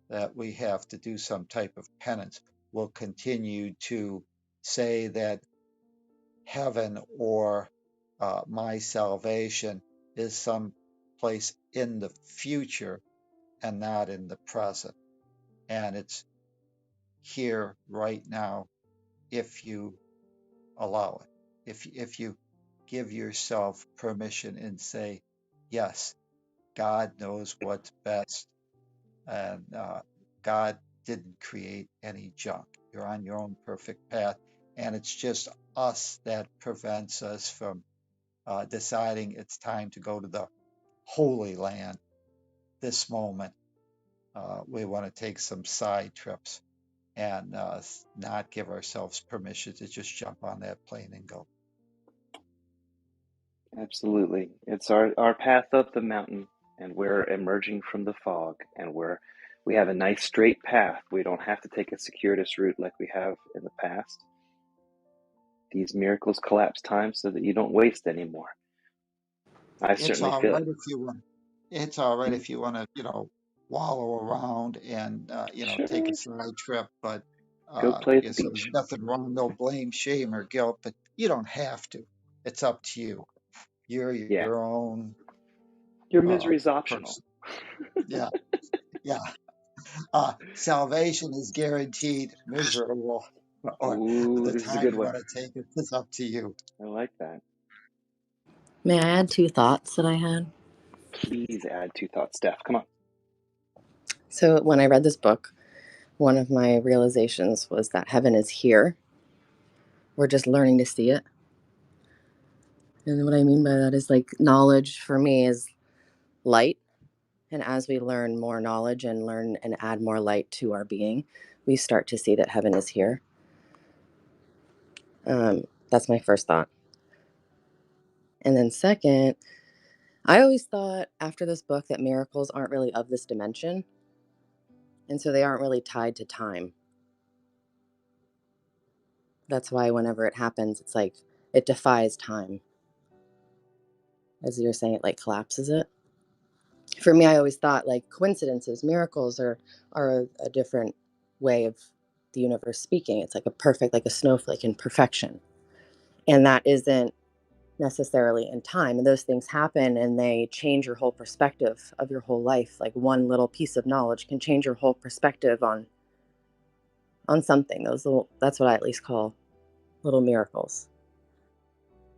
that we have to do some type of penance. We'll continue to say that heaven or my salvation is some place in the future and not in the present. And it's here right now if you allow it. If you give yourself permission and say, yes, God knows what's best, and God didn't create any junk. You're on your own perfect path, and it's just us that prevents us from deciding it's time to go to the Holy Land this moment. We want to take some side trips and not give ourselves permission to just jump on that plane and go. Absolutely. It's our path up the mountain, and we're emerging from the fog, and we have a nice straight path. We don't have to take a circuitous route like we have in the past. These miracles collapse time so that you don't waste anymore. I It's certainly all feel right it. if you want. It's all right if you want to, wallow around and take a Sure. side trip, but Go play at the so there's beach. nothing wrong, no blame, shame, or guilt. But you don't have to. It's up to you. You're Yeah. your own Your misery is optional. person. Yeah, yeah. Salvation is guaranteed. Miserable, or Ooh, the this is a time good you one. want to take it is up to you. I like that. May I add 2 thoughts that I had? Please add 2 thoughts, Steph. Come on. So when I read this book, one of my realizations was that heaven is here. We're just learning to see it. And what I mean by that is, like, knowledge for me is light. And as we learn more knowledge and learn and add more light to our being, we start to see that heaven is here. That's my first thought. And then second, I always thought after this book that miracles aren't really of this dimension. And so they aren't really tied to time. That's why whenever it happens, it's like it defies time. As you're saying, it like collapses it. For me, I always thought like coincidences, miracles are a different way of the universe speaking. It's like a perfect, like a snowflake in perfection. And that isn't necessarily in time. And those things happen and they change your whole perspective of your whole life. Like one little piece of knowledge can change your whole perspective on something. That's what I at least call little miracles.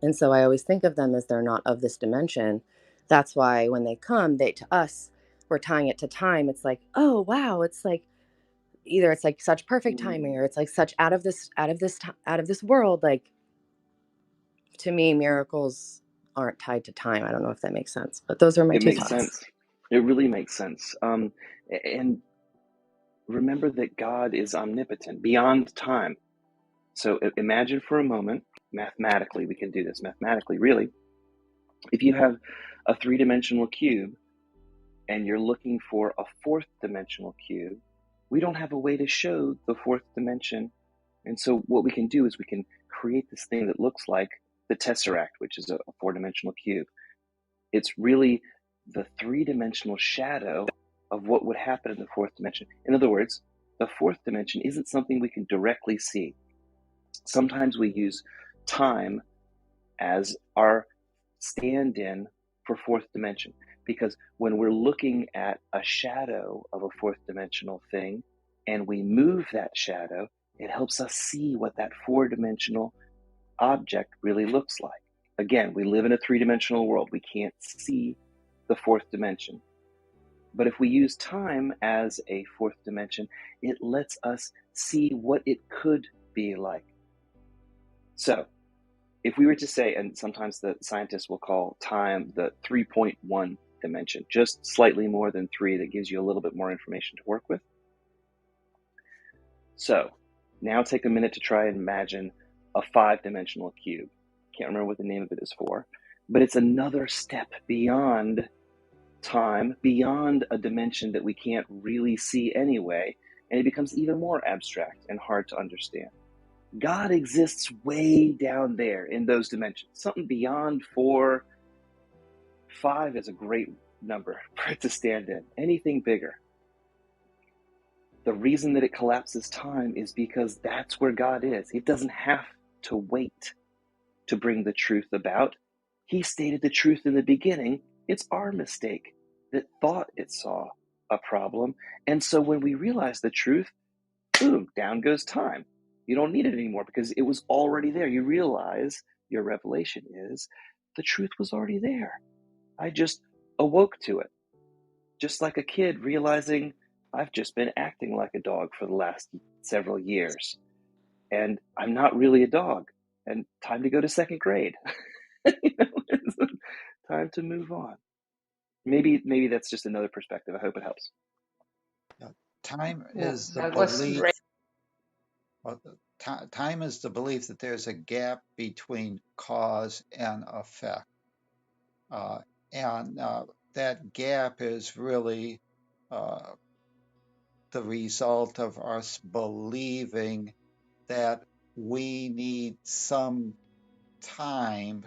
And so I always think of them as they're not of this dimension. That's why when they come, to us, we're tying it to time. It's like, oh wow, it's like either it's like such perfect timing, or it's like such out of this world. Like, to me, miracles aren't tied to time. I don't know if that makes sense, but those are my It 2 makes thoughts. sense. It really makes sense. And remember that God is omnipotent, beyond time. So imagine for a moment, mathematically, we can do this mathematically, really. If you have a 3-dimensional cube and you're looking for a 4th-dimensional cube, we don't have a way to show the 4th dimension. And so what we can do is we can create this thing that looks like the tesseract, which is a 4-dimensional cube. It's really the 3-dimensional shadow of what would happen in the 4th dimension. In other words, the 4th dimension isn't something we can directly see. Sometimes we use time as our stand-in for 4th dimension, because when we're looking at a shadow of a 4th dimensional thing and we move that shadow, it helps us see what that 4-dimensional object really looks like. Again, we live in a 3-dimensional world. We can't see the 4th dimension. But if we use time as a 4th dimension, it lets us see what it could be like. So if we were to say, and sometimes the scientists will call time the 3.1 dimension, just slightly more than 3, that gives you a little bit more information to work with. So now take a minute to try and imagine a 5-dimensional cube. Can't remember what the name of it is for, but it's another step beyond time, beyond a dimension that we can't really see anyway, and it becomes even more abstract and hard to understand. God exists way down there in those dimensions. Something beyond 4, 5 is a great number for it to stand in. Anything bigger. The reason that it collapses time is because that's where God is. It doesn't have to wait to bring the truth about. He stated the truth in the beginning. It's our mistake that thought it saw a problem. And so when we realize the truth, boom, down goes time. You don't need it anymore because it was already there. You realize your revelation is the truth was already there. I just awoke to it. Just like a kid realizing I've just been acting like a dog for the last several years and I'm not really a dog and time to go to second grade. It's time to move on. Maybe that's just another perspective. I hope it helps. Time Well, is the that was belief. great. Well, time is the belief that there's a gap between cause and effect, uh, and that gap is really uh, the result of us believing that we need some time,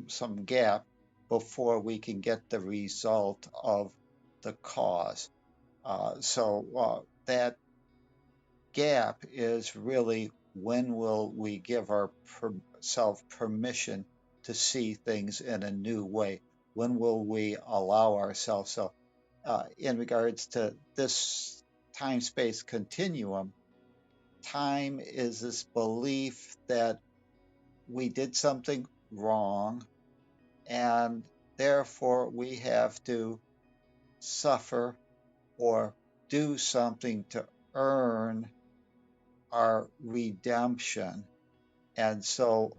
some gap before we can get the result of the cause. So that gap is really when will we give ourselves permission to see things in a new way? When will we allow ourselves? So, in regards to this time space continuum, time is this belief that we did something wrong and therefore we have to suffer or do something to earn our redemption. And so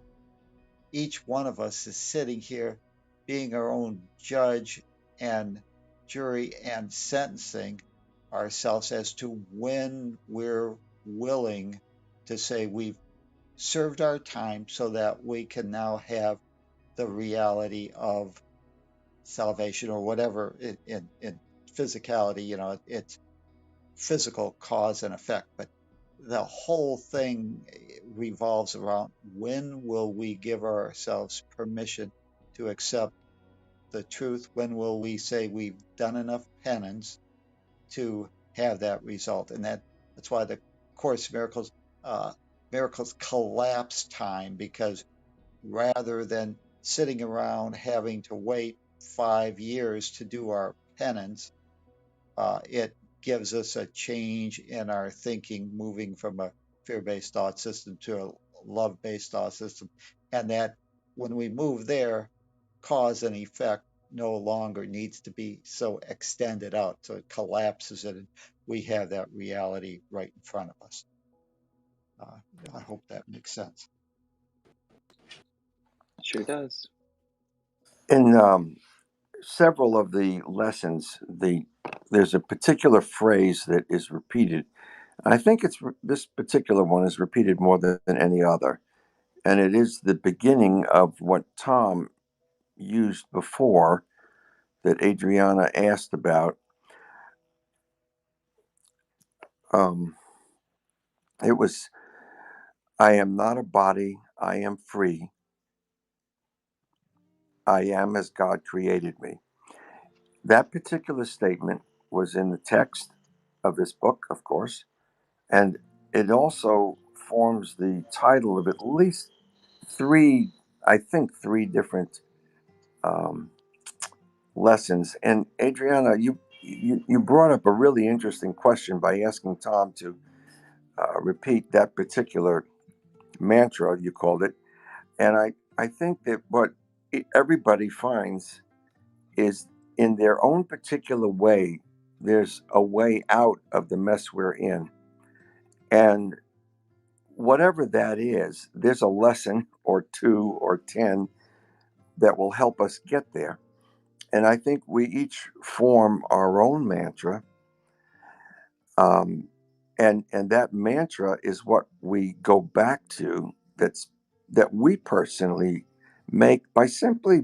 each one of us is sitting here being our own judge and jury and sentencing ourselves as to when we're willing to say we've served our time so that we can now have the reality of salvation or whatever in physicality, it's physical cause and effect, but the whole thing revolves around when will we give ourselves permission to accept the truth? When will we say we've done enough penance to have that result? And that's why the Course in miracles collapse time, because rather than sitting around having to wait 5 years to do our penance, it gives us a change in our thinking, moving from a fear-based thought system to a love-based thought system. And that when we move there, cause and effect no longer needs to be so extended out. So it collapses it, and we have that reality right in front of us. I hope that makes sense. Sure does. In several of the lessons, there's a particular phrase that is repeated. I think this particular one is repeated more than any other, and it is the beginning of what Tom used before that Adriana asked about. It was, I am not a body, I am free. I am as God created me. That particular statement was in the text of this book, of course, and it also forms the title of at least three, I think, three different um, lessons. And Adriana, you brought up a really interesting question by asking Tom to repeat that particular mantra, you called it. And I think that what everybody finds is in their own particular way, there's a way out of the mess we're in. And whatever that is, there's a lesson or 2 or 10 that will help us get there. And I think we each form our own mantra. Um, and that mantra is what we go back to, that we personally make by simply,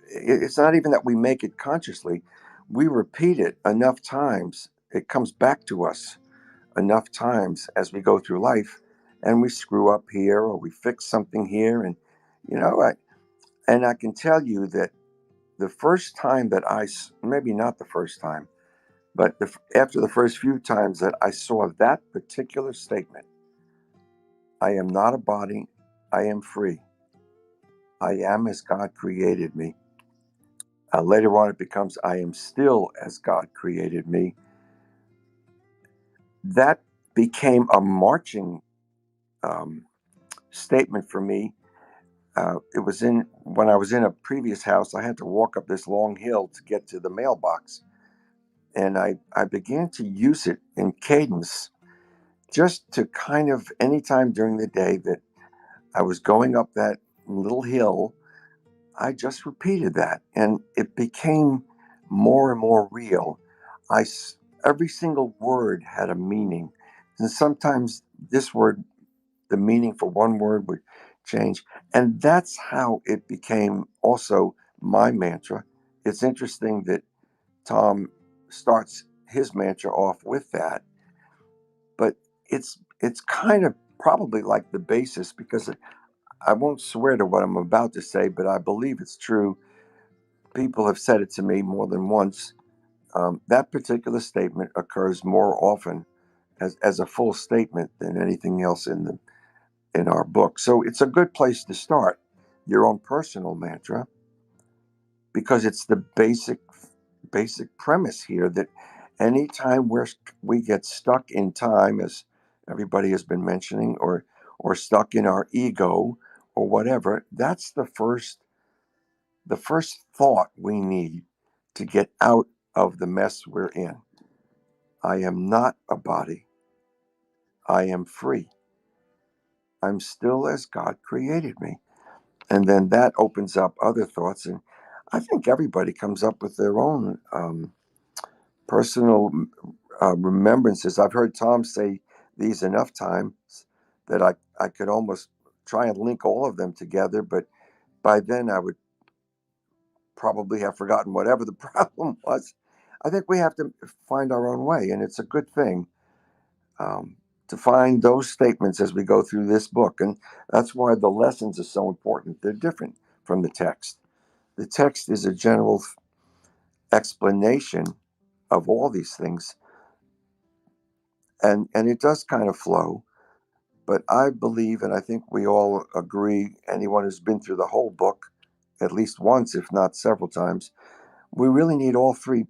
it's not even that we make it consciously, we repeat it enough times, it comes back to us enough times as we go through life, and we screw up here or we fix something here. And, I can tell you that the first time that maybe not the first time, but after the first few times that I saw that particular statement, I am not a body, I am free. I am as God created me. Later on, it becomes, I am still as God created me. That became a marching statement for me. It was when I was in a previous house, I had to walk up this long hill to get to the mailbox. And I began to use it in cadence, just to kind of, anytime during the day that I was going up that little hill, I just repeated that, and it became more and more real. Every single word had a meaning, and sometimes the meaning for one word would change, and that's how it became also my mantra. It's interesting that Tom starts his mantra off with that, but it's kind of probably like the basis, because I won't swear to what I'm about to say, but I believe it's true. People have said it to me more than once. That particular statement occurs more often as a full statement than anything else in our book. So it's a good place to start your own personal mantra, because it's the basic premise here that anytime we get stuck in time, as everybody has been mentioning, or stuck in our ego or whatever, that's the first thought we need to get out of the mess we're in. I am not a body. I am free. I'm still as God created me. And then that opens up other thoughts. And I think everybody comes up with their own personal remembrances. I've heard Tom say these enough times that I could almost try and link all of them together. But by then I would probably have forgotten whatever the problem was. I think we have to find our own way, and it's a good thing to find those statements as we go through this book. And that's why the lessons are so important. They're different from the text. The text is a general explanation of all these things, and it does kind of flow. But I believe, and I think we all agree, anyone who's been through the whole book at least once, if not several times, we really need all three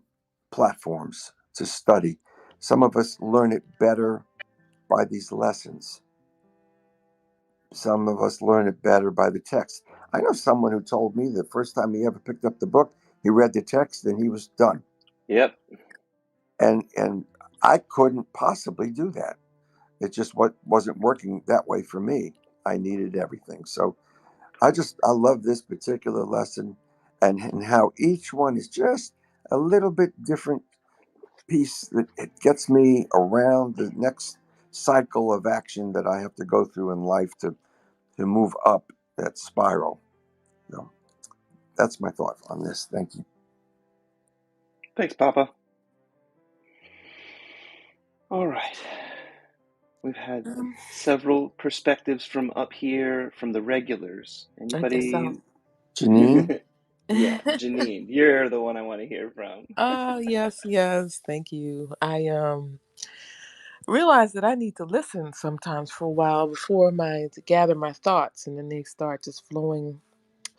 platforms to study. Some of us learn it better by these lessons. Some of us learn it better by the text. I know someone who told me the first time he ever picked up the book, he read the text and he was done. Yep. And I couldn't possibly do that. It just wasn't working that way for me. I needed everything. So I love this particular lesson, and how each one is just a little bit different piece that it gets me around the next cycle of action that I have to go through in life to move up that spiral. So that's my thought on this. Thank you. Thanks, Papa. All right. We've had several perspectives from up here from the regulars. I guess Anybody? so. Janine? Yeah, Janine, you're the one I want to hear from. Yes, thank you. I realize that I need to listen sometimes for a while before to gather my thoughts, and then they start just flowing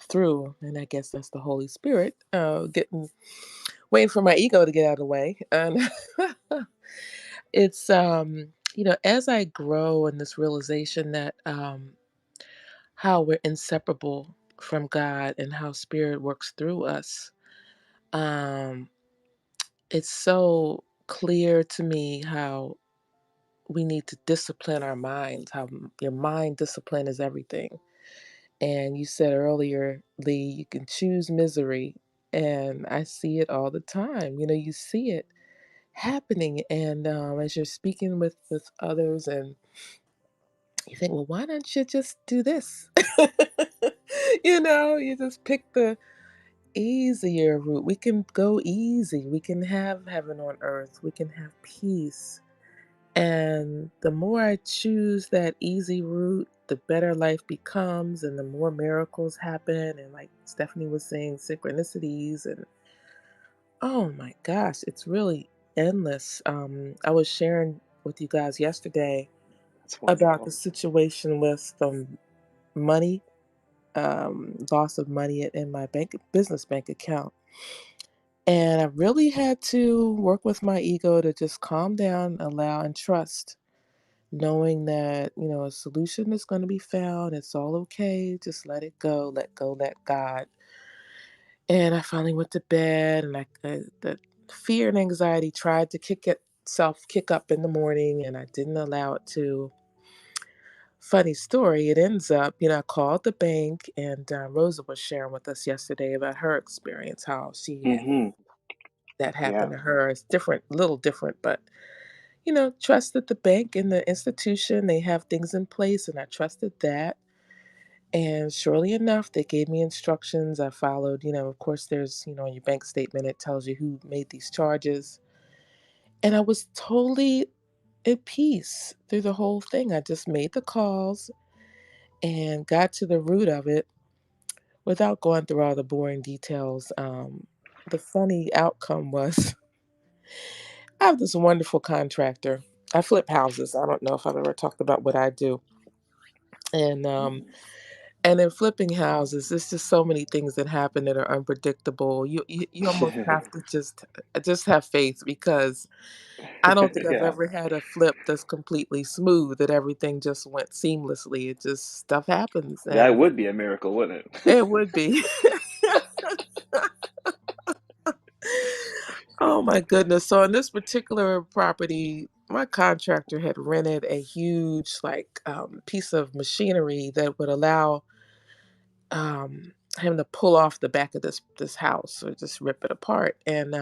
through. And I guess that's the Holy Spirit waiting for my ego to get out of the way. And it's as I grow in this realization that how we're inseparable from God and how Spirit works through us. It's so clear to me how we need to discipline our minds, how your mind discipline is everything. And you said earlier, Lee, you can choose misery. And I see it all the time. You see it happening. And as you're speaking with others, and you think, well, why don't you just do this? You just pick the easier route. We can go easy. We can have heaven on earth. We can have peace. And the more I choose that easy route, the better life becomes and the more miracles happen. And like Stephanie was saying, synchronicities. And oh my gosh, it's really endless. I was sharing with you guys yesterday That's about the wonderful. situation with money, loss of money in my business bank account. And I really had to work with my ego to just calm down, allow, and trust, knowing that, a solution is going to be found. It's all okay. Just let it go, let God. And I finally went to bed, and the fear and anxiety tried to kick up in the morning, and I didn't allow it to. Funny story, it ends up, I called the bank, and Rosa was sharing with us yesterday about her experience, how she had Hmm. that Yeah. happen to her. It's different, a little different, but trusted the bank and the institution. They have things in place, and I trusted that. And surely enough, they gave me instructions. I followed, of course, there's, on your bank statement, it tells you who made these charges. And I was totally at peace through the whole thing. I just made the calls and got to the root of it without going through all the boring details. The funny outcome was I have this wonderful contractor. I flip houses. I don't know if I've ever talked about what I do. And and in flipping houses, there's just so many things that happen that are unpredictable. You almost have to just have faith, because I don't think I've Yeah. ever had a flip that's completely smooth, that everything just went seamlessly. It just stuff happens, That and would be a miracle, wouldn't it? it would be. Oh my goodness. So in this particular property, my contractor had rented a huge piece of machinery that would allow him to pull off the back of this house or just rip it apart. And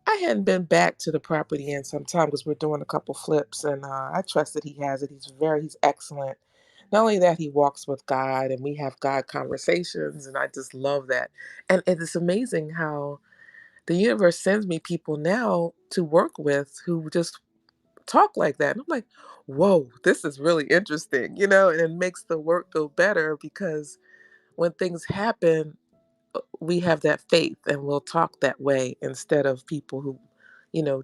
I hadn't been back to the property in some time because we're doing a couple flips, and I trust that he has it. He's excellent. Not only that, he walks with God, and we have God conversations, and I just love that. And it is amazing how the universe sends me people now to work with who just talk like that. And I'm like, whoa, this is really interesting, and it makes the work go better, because when things happen, we have that faith and we'll talk that way instead of people who,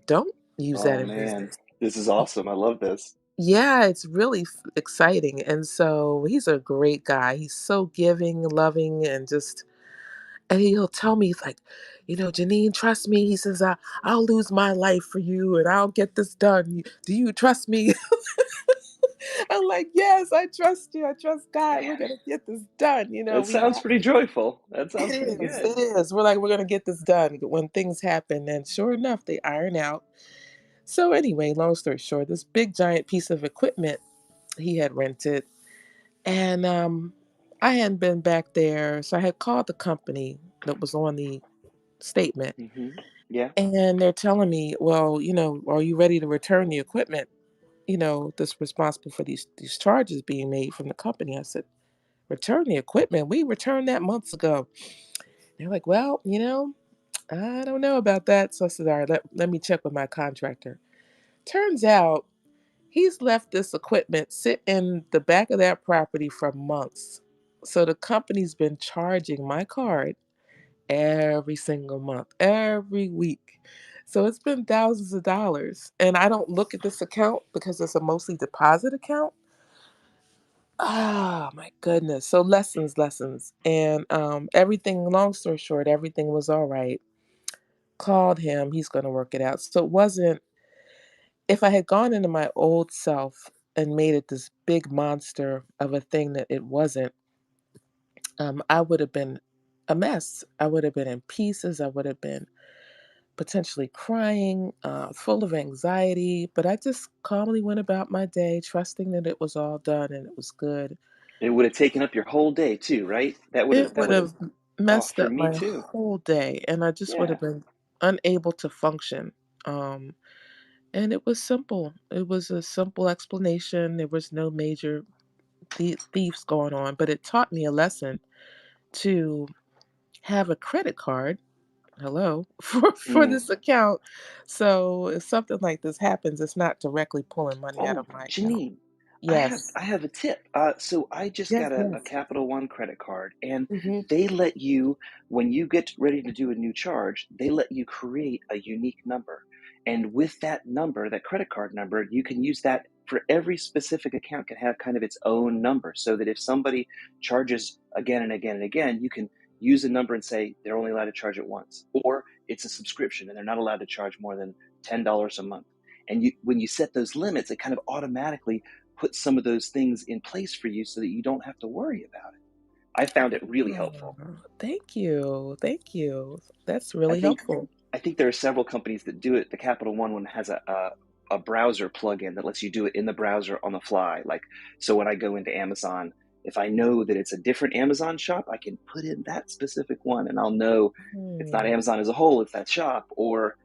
don't use that Oh in man, business. this is awesome. I love this. Yeah, it's really exciting. And so he's a great guy. He's so giving, loving, and just, and he'll tell me, he's like, Janine, trust me. He says, I'll lose my life for you and I'll get this done. Do you trust me? I'm like, yes, I trust you. I trust God. We're Man, going to get this done. that We sounds have pretty joyful. That It sounds pretty is. good. It is. We're like, we're going to get this done when things happen. And sure enough, they iron out. So, anyway, long story short, this big giant piece of equipment he had rented. And I hadn't been back there. So, I had called the company that was on the statement. Hmm. Yeah. And they're telling me, well, are you ready to return the equipment, that's responsible for these charges being made from the company? I said, return the equipment? We returned that months ago. They're like, well, I don't know about that. So I said, all right, let me check with my contractor. Turns out he's left this equipment sit in the back of that property for months. So the company's been charging my card every single month, every week. So it's been thousands of dollars. And I don't look at this account because it's a mostly deposit account. Ah, my goodness. So lessons. And everything, long story short, everything was all right. Called him, he's going to work it out. So it wasn't, if I had gone into my old self and made it this big monster of a thing that it wasn't, I would have been a mess. I would have been in pieces. I would have been potentially crying, full of anxiety. But I just calmly went about my day, trusting that it was all done and it was good. It would have taken up your whole day too, right? That would have. It That would would have. have Oh, messed for up me my too. whole day, and I just would Yeah. have been unable to function. Um, And it was simple. It was a simple explanation. There was no major thieves going on, but it taught me a lesson to have a credit card hello, for this account. So if something like this happens, it's not directly pulling money out Oh, of my account. Janine, Yes. I have a tip. So I just Yes, got a yes. Capital One credit card, and Hmm. they let you, when you get ready to do a new charge, they let you create a unique number. And with that number, that credit card number, you can use that for every specific account can have kind of its own number, so that if somebody charges again and again and again, you can use a number and say they're only allowed to charge it once, or it's a subscription and they're not allowed to charge more than $10 a month. And when you set those limits, it kind of automatically puts some of those things in place for you so that you don't have to worry about it. I found it really helpful. Thank you. Thank you. That's I really think helpful. there are several companies that do it. The Capital One has a browser plugin that lets you do it in the browser on the fly. Like, so when I go into Amazon, if I know that it's a different Amazon shop, I can put in that specific one, and I'll know it's not Amazon as a whole, it's that shop. Or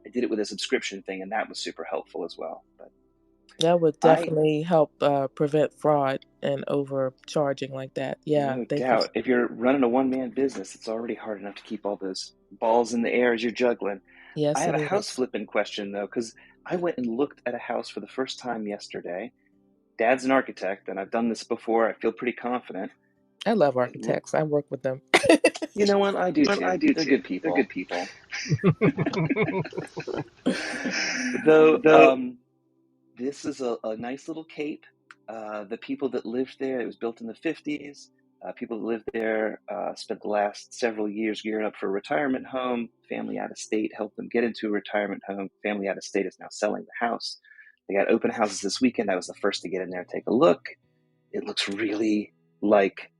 I did it with a subscription thing, and that was super helpful as well. But That would I definitely help prevent fraud and overcharging like that. Yeah, No thank you. doubt. If you're running a one-man business, it's already hard enough to keep all those balls in the air as you're juggling. I Yes, have it a house is. flipping question, though, because I went and looked at a house for the first time yesterday. Dad's an architect, and I've done this before. I feel pretty confident. I love architects. I work with them. You know what? I do Well, I too. do They're too. good They're people. good people. Though Though this is a nice little cape. The people that lived there, it was built in the 50s. People that lived there spent the last several years gearing up for a retirement home. Family out of state helped them get into a retirement home. Family out of state is now selling the house. They got open houses this weekend. I was the first to get in there and take a look. It looks really like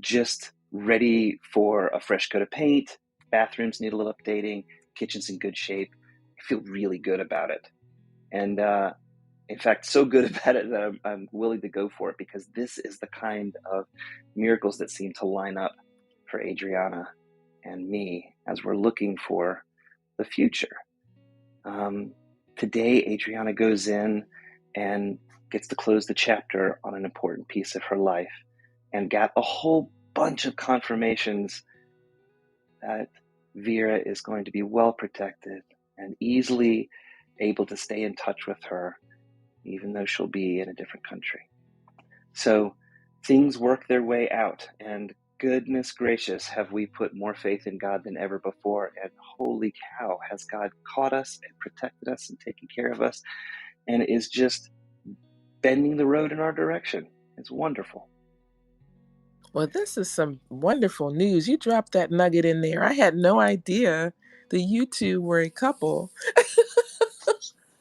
just ready for a fresh coat of paint. Bathrooms need a little updating. Kitchen's in good shape. I feel really good about it. And in fact, so good about it that I'm willing to go for it, because this is the kind of miracles that seem to line up for Adriana and me as we're looking for the future. Today, Adriana goes in and gets to close the chapter on an important piece of her life, and got a whole bunch of confirmations that Vera is going to be well protected and easily able to stay in touch with her, even though she'll be in a different country. So things work their way out, and goodness gracious, have we put more faith in God than ever before. And holy cow, has God caught us and protected us and taken care of us, and is just bending the road in our direction. It's wonderful. Well, this is some wonderful news. You dropped that nugget in there. I had no idea that you two were a couple.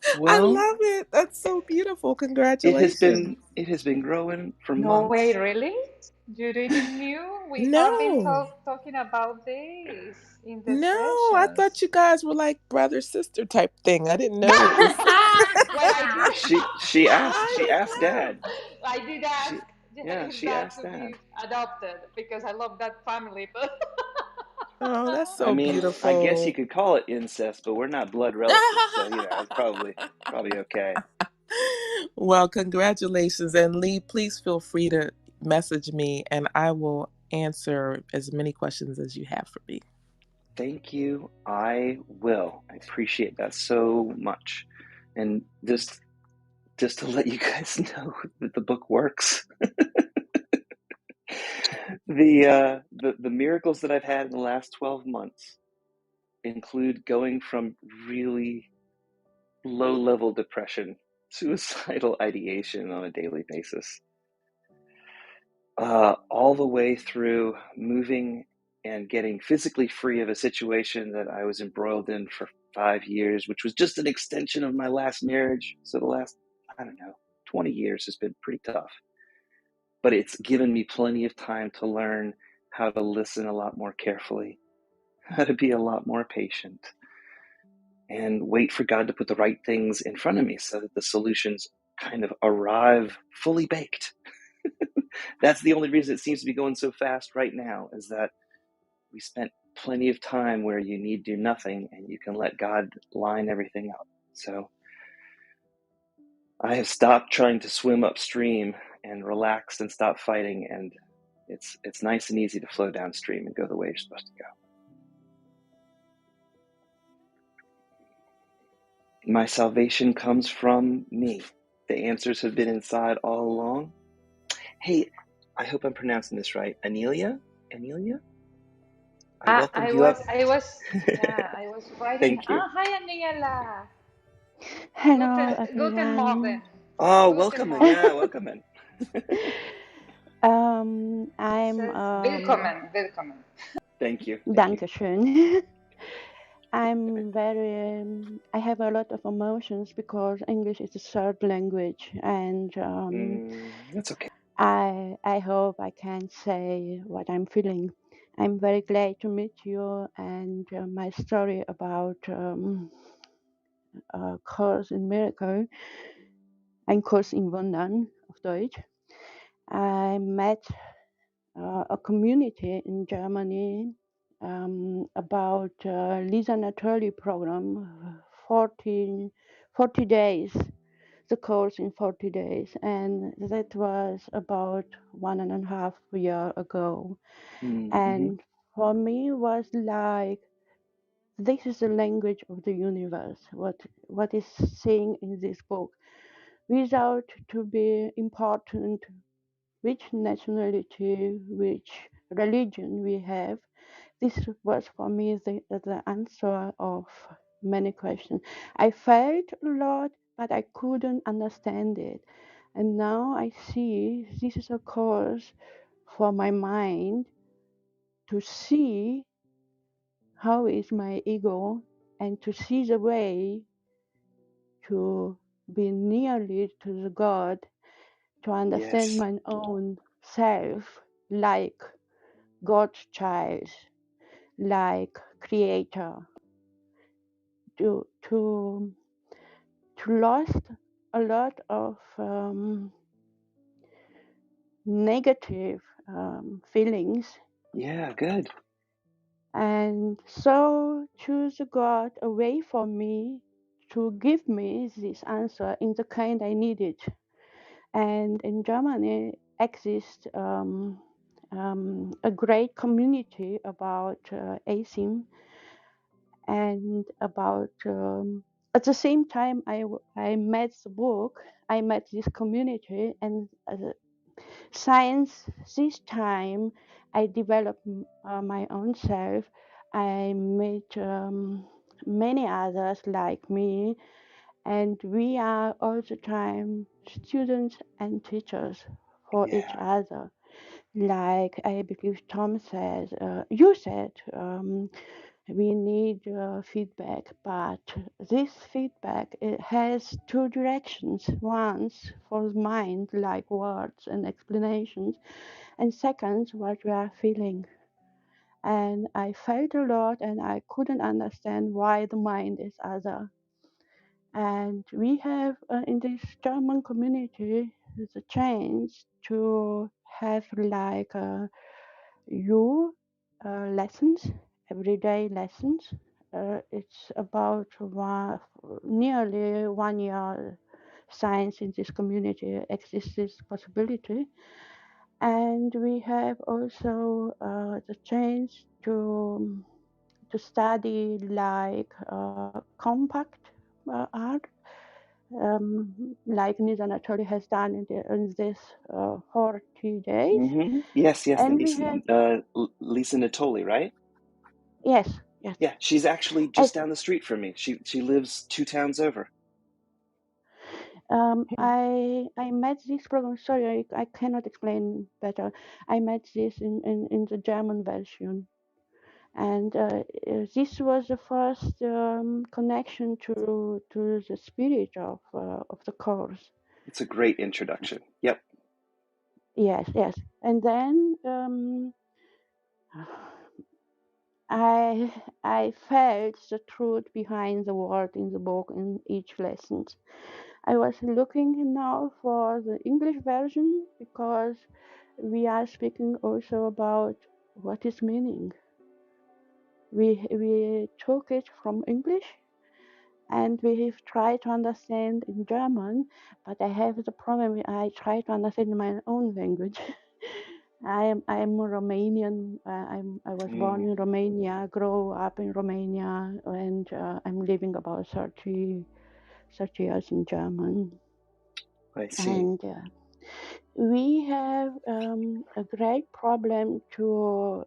I Well, love it. That's so beautiful. it Congratulations. has been growing for No way, months. really? You didn't knew? We have been No, talking about this in the no, I thought sessions. you guys were like brother sister type thing. I didn't know it was. Well, I did. She asked Dad. I did ask his She dad asked to Dad. be adopted because I love that family. But Oh, that's I so mean, I guess you beautiful. could call it incest, but we're not blood relatives, so it's probably okay. Well, congratulations. And Lee, please feel free to message me and I will answer as many questions as you have for me. Thank you. I will. I appreciate that so much. And just to let you guys know that the book works. The miracles that I've had in the last 12 months include going from really low-level depression, suicidal ideation on a daily basis, all the way through moving and getting physically free of a situation that I was embroiled in for 5 years, which was just an extension of my last marriage. So the last, 20 years has been pretty tough. But it's given me plenty of time to learn how to listen a lot more carefully, how to be a lot more patient, and wait for God to put the right things in front of me so that the solutions kind of arrive fully baked. That's the only reason it seems to be going so fast right now, is that we spent plenty of time where you need do nothing and you can let God line everything up. So I have stopped trying to swim upstream and relaxed and stopped fighting, and it's nice and easy to flow downstream and go the way you're supposed to go. My salvation comes from me. The answers have been inside all along. Hey, I hope I'm pronouncing this right. Anelia? Anelia? I welcomed you up. Yeah, I was writing. Thank you. Hi, Aniela. Hello, Guten Morgen. everyone. Oh, Guten welcome. Yeah, Morgen. welcome. I'm Says willkommen, willkommen. Thank you. Thank you. Dankeschön. I'm very. I have a lot of emotions because English is a third language, and That's okay. I hope I can say what I'm feeling. I'm very glad to meet you, and my story about Course in Miracle, ein Kurs in Wundern auf Deutsch. I met a community in Germany about Lisa Natoli program, 40 days, the course in 40 days. And that was about 1.5 years ago. Mm-hmm. And for me was like, this is the language of the universe, what is saying in this book, without to be important which nationality, which religion we have. This was for me the answer of many questions. I felt a lot, but I couldn't understand it. And now I see this is a course for my mind to see how is my ego and to see the way to be nearly to the God, to understand Yes. my own self like God's child, like creator, to lost a lot of negative feelings, Yeah, good. and so choose God away from me to give me this answer in the kind I needed. And in Germany exists a great community about atheism and about at the same time I met the book, I met this community, and since this time I developed my own self. I met many others like me, and we are all the time students and teachers for each Yeah. other. Like I believe Tom says, you said, we need feedback, but this feedback, it has two directions. Once for the mind, like words and explanations, and second, what we are feeling. And I felt a lot, and I couldn't understand why the mind is other. And we have in this German community the chance to have like you lessons, everyday lessons. It's about nearly 1 year science in this community exists this possibility. And we have also the chance to study like compact art, like Nisa Anatoly has done in this 40 days. Yes, And we have Lisa Natoli, right? yes. Yeah, she's actually just down the street from me. She lives 2 towns over. I met this program. Sorry, I cannot explain better. I met this in the German version, and this was the first connection to the spirit of the course. It's a great introduction. Yep. Yes, and then I felt the truth behind the word in the book in each lesson. I was looking now for the English version because we are speaking also about what is meaning. We took it from English and we have tried to understand in German, but I have the problem. I try to understand in my own language. I'm Romanian. I was born in Romania, grow up in Romania, and I'm living about 30 30 years in German. I see. And we have a great problem to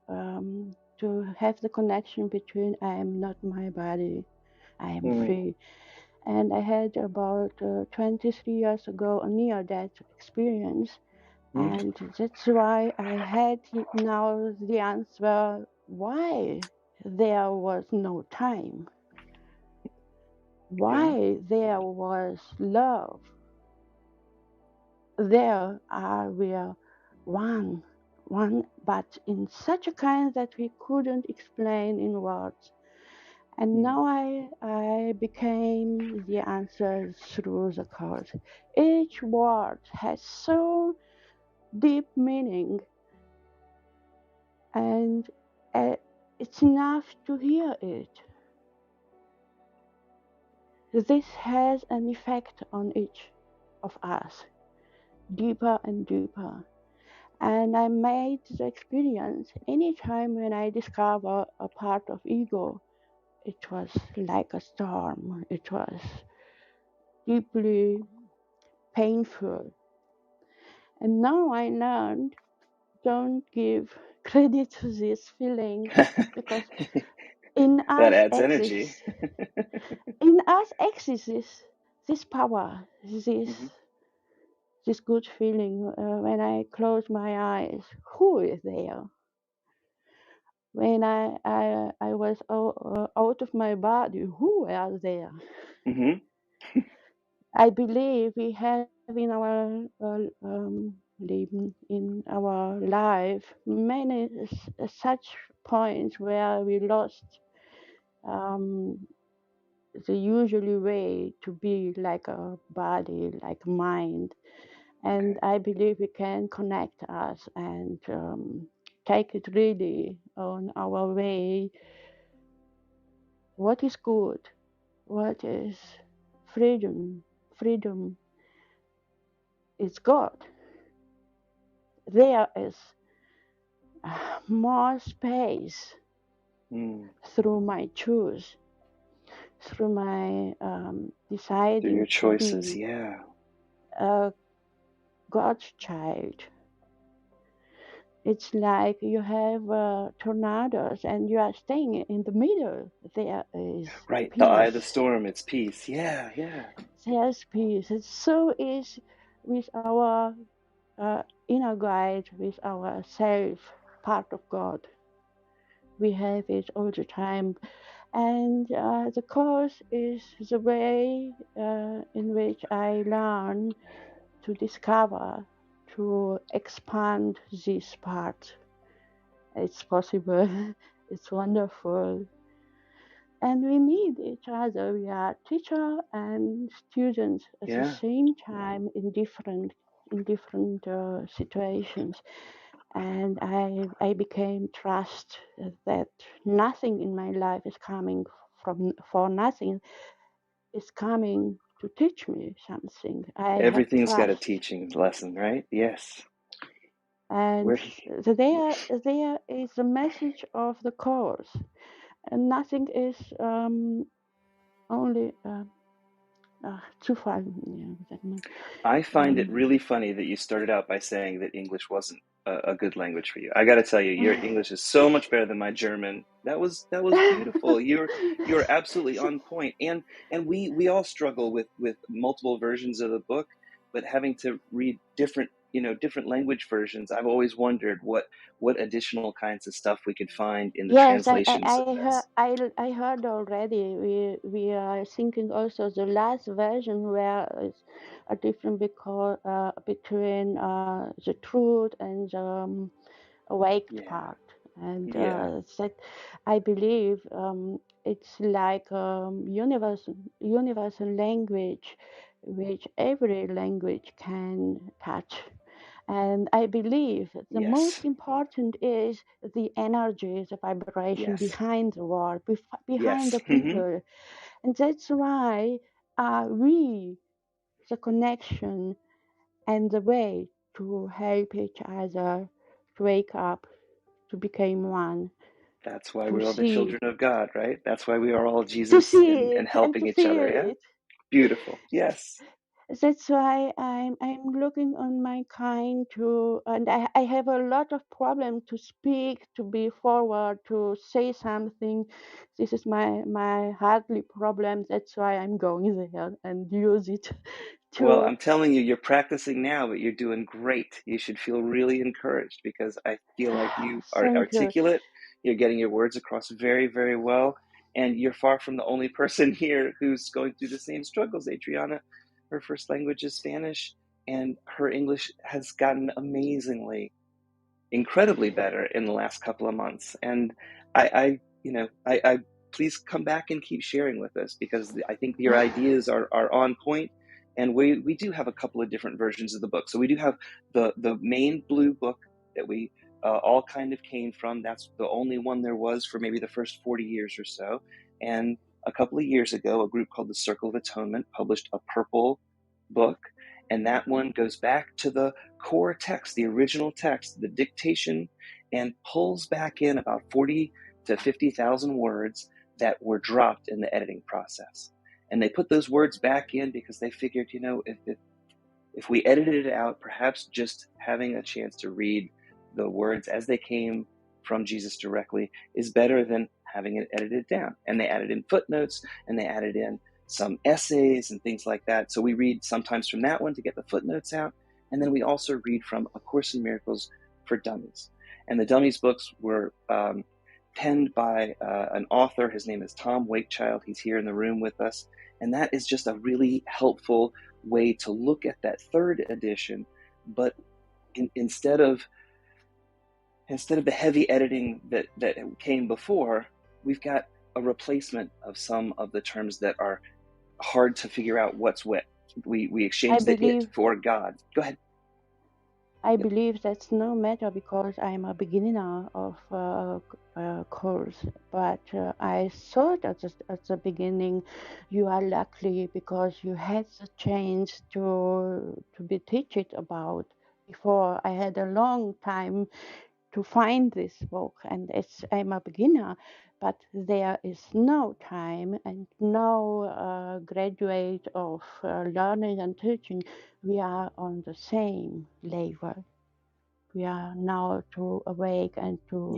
have the connection between I am not my body, I am free. And I had about 23 years ago a near-death experience. And that's why I had now the answer why there was no time, why there was love. There we are one, but in such a kind that we couldn't explain in words. And now I became the answer through the course. Each word has so deep meaning, and it's enough to hear it. This has an effect on each of us, deeper and deeper. And I made the experience anytime when I discover a part of ego, it was like a storm. It was deeply painful. And now I learned, don't give credit to this feeling because in That us adds energy. exists this power, this good feeling. When I close my eyes, who is there? When I was out of my body, who are there? I believe we have in our Leben, in our life, many such points where we lost the usual way to be like a body, like a mind. And I believe we can connect us and take it really on our way. What is good? What is freedom? Freedom is God. There is more space through my choice, through my deciding through your choices, to be a God's child. It's like you have tornadoes and you are staying in the middle. There is right. peace. The eye of the storm, it's peace. Yeah. There's peace. And so is with our inner guide, with our self, part of God. We have it all the time. And the course is the way in which I learn to discover, to expand this part. It's possible, it's wonderful. And we need each other. We are teacher and students at the same time in different situations. And I became trust that nothing in my life is coming for nothing. It's coming to teach me something. Everything's got a teaching lesson, right? Yes. And there is the message of the course, and nothing is only too far. I find it really funny that you started out by saying that English wasn't a good language for you. I got to tell you, your English is so much better than my German. That was beautiful. You're absolutely on point. And we all struggle with multiple versions of the book, but having to read different language versions. I've always wondered what additional kinds of stuff we could find in the translations of this. I heard already. We are thinking also the last version where it's a difference between the truth and the awaked part, and that I believe it's like universal language, which every language can touch. And I believe the most important is the energy, the vibration behind the word, behind the people. And that's why we, the connection and the way to help each other to wake up, to become one. That's why we're all the children of God, right? That's why we are all Jesus and helping each other, yeah? Beautiful. Yes. That's why I'm looking on my kind to, and I have a lot of problem to speak, to be forward, to say something. This is my hardly problem. That's why I'm going there and use it Well, to. I'm telling you, you're practicing now, but you're doing great. You should feel really encouraged because I feel like you are Thank you. articulate. You're getting your words across very, very well. And you're far from the only person here who's going through the same struggles. Adriana, her first language is Spanish, and her English has gotten amazingly incredibly better in the last couple of months. And I please come back and keep sharing with us because I think your ideas are on point. And we do have a couple of different versions of the book. So we do have the main blue book that we all kind of came from. That's the only one there was for maybe the first 40 years or so. And a couple of years ago, a group called the Circle of Atonement published a purple book. And that one goes back to the core text, the original text, the dictation, and pulls back in about 40 to 50,000 words that were dropped in the editing process. And they put those words back in because they figured, if we edited it out, perhaps just having a chance to read the words as they came from Jesus directly is better than having it edited down. And they added in footnotes, and they added in some essays and things like that. So we read sometimes from that one to get the footnotes out. And then we also read from A Course in Miracles for Dummies. And the Dummies books were penned by an author. His name is Tom Wakechild. He's here in the room with us. And that is just a really helpful way to look at that third edition. But instead of the heavy editing that came before, we've got a replacement of some of the terms that are hard to figure out what's what. We exchange the it for God. Go ahead. I believe that's no matter because I'm a beginner of course, but I thought at the beginning you are lucky because you had the chance to be teach it about. Before I had a long time to find this book, and I'm a beginner, but there is no time and no graduate of learning and teaching. We are on the same level. We are now to awake and to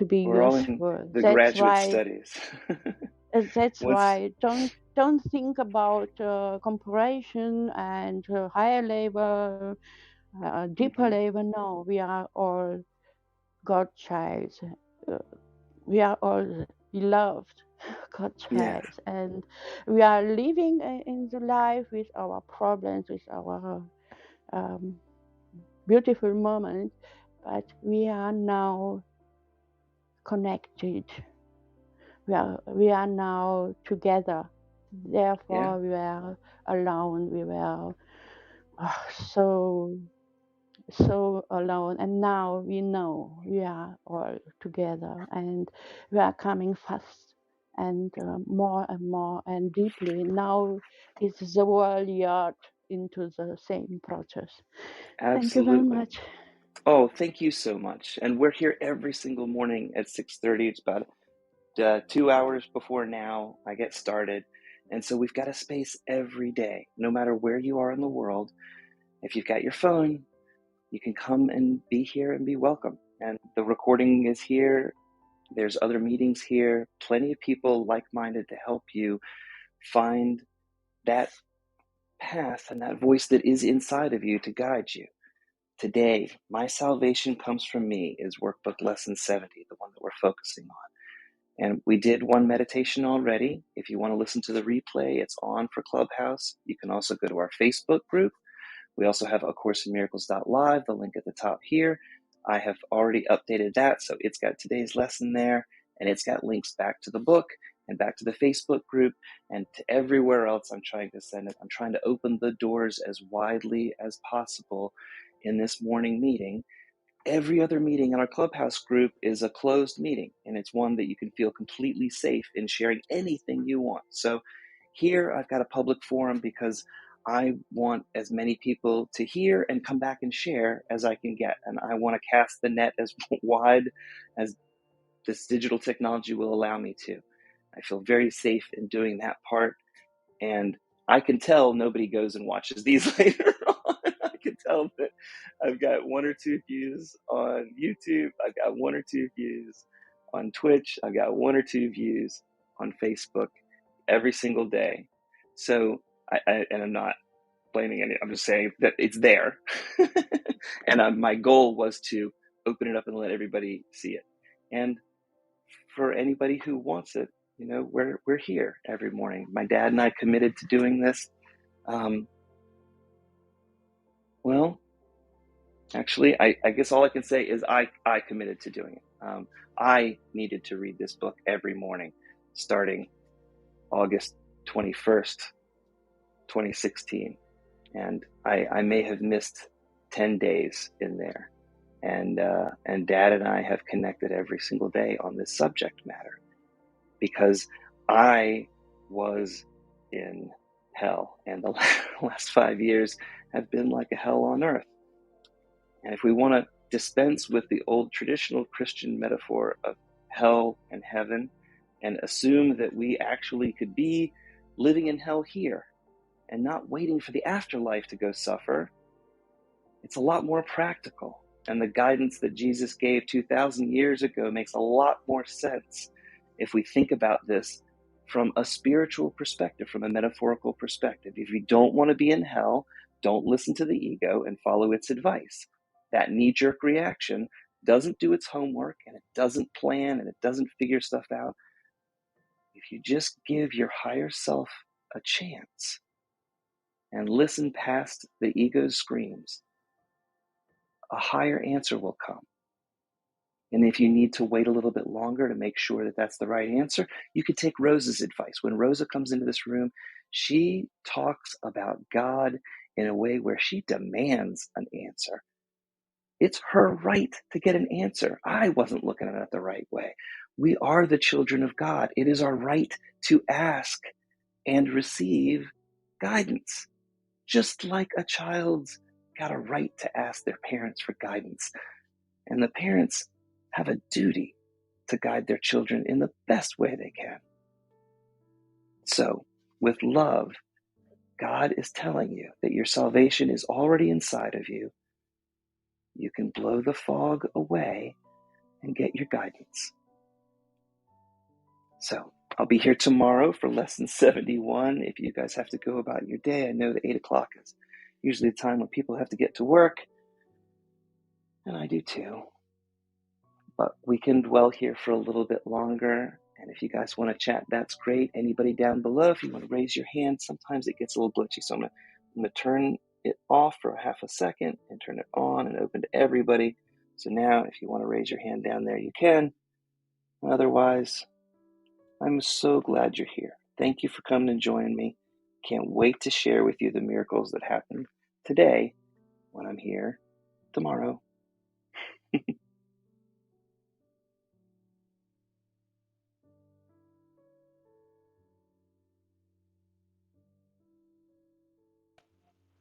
be We're all in useful. the That's graduate why. studies. That's why don't think about comparison and higher level, deeper level. No, we are all Godchild. Uh, we are all beloved Godchild, and we are living in the life with our problems, with our beautiful moments, but we are now connected. We are now together. Therefore, we were alone. We were so alone, and now we know we are all together, and we are coming fast and more and deeply. Now is the world yard into the same process. Absolutely. Thank you very much. Oh, thank you so much. And we're here every single morning at 6:30. It's about 2 hours before now I get started. And so we've got a space every day, no matter where you are in the world. If you've got your phone, you can come and be here and be welcome. And the recording is here. There's other meetings here, plenty of people like-minded to help you find that path and that voice that is inside of you to guide you. Today, My Salvation Comes From Me is Workbook Lesson 70, the one that we're focusing on. And we did one meditation already. If you want to listen to the replay, it's on for Clubhouse. You can also go to our Facebook group. We also have A Course in Miracles.live, the link at the top here. I have already updated that, so it's got today's lesson there, and it's got links back to the book and back to the Facebook group and to everywhere else I'm trying to send it. I'm trying to open the doors as widely as possible in this morning meeting. Every other meeting in our Clubhouse group is a closed meeting, and it's one that you can feel completely safe in sharing anything you want. So here I've got a public forum because I want as many people to hear and come back and share as I can get. And I want to cast the net as wide as this digital technology will allow me to. I feel very safe in doing that part. And I can tell nobody goes and watches these later on. I can tell that I've got 1 or 2 views on YouTube. I've got 1 or 2 views on Twitch. I've got 1 or 2 views on Facebook every single day. So and I'm not blaming any. I'm just saying that it's there. And my goal was to open it up and let everybody see it. And for anybody who wants it, we're here every morning. My dad and I committed to doing this. Well, actually, I guess all I can say is I committed to doing it. I needed to read this book every morning, starting August 21st, 2016. And I may have missed 10 days in there. And Dad and I have connected every single day on this subject matter, because I was in hell, and the last 5 years have been like a hell on earth. And if we want to dispense with the old traditional Christian metaphor of hell and heaven and assume that we actually could be living in hell here and not waiting for the afterlife to go suffer, it's a lot more practical. And the guidance that Jesus gave 2,000 years ago makes a lot more sense if we think about this from a spiritual perspective, from a metaphorical perspective. If you don't want to be in hell, don't listen to the ego and follow its advice. That knee-jerk reaction doesn't do its homework, and it doesn't plan, and it doesn't figure stuff out. If you just give your higher self a chance and listen past the ego's screams, a higher answer will come. And if you need to wait a little bit longer to make sure that that's the right answer, you could take Rosa's advice. When Rosa comes into this room, she talks about God in a way where she demands an answer. It's her right to get an answer. I wasn't looking at it the right way. We are the children of God. It is our right to ask and receive guidance, just like a child's got a right to ask their parents for guidance. And the parents have a duty to guide their children in the best way they can. So, with love, God is telling you that your salvation is already inside of you. You can blow the fog away and get your guidance. So, I'll be here tomorrow for lesson 71. If you guys have to go about your day, I know that 8 o'clock is usually the time when people have to get to work, and I do too. But we can dwell here for a little bit longer. And if you guys want to chat, that's great. Anybody down below, if you want to raise your hand, sometimes it gets a little glitchy. So I'm going to turn it off for half a second and turn it on and open to everybody. So now if you want to raise your hand down there, you can. Otherwise, I'm so glad you're here. Thank you for coming and joining me. Can't wait to share with you the miracles that happened today when I'm here tomorrow.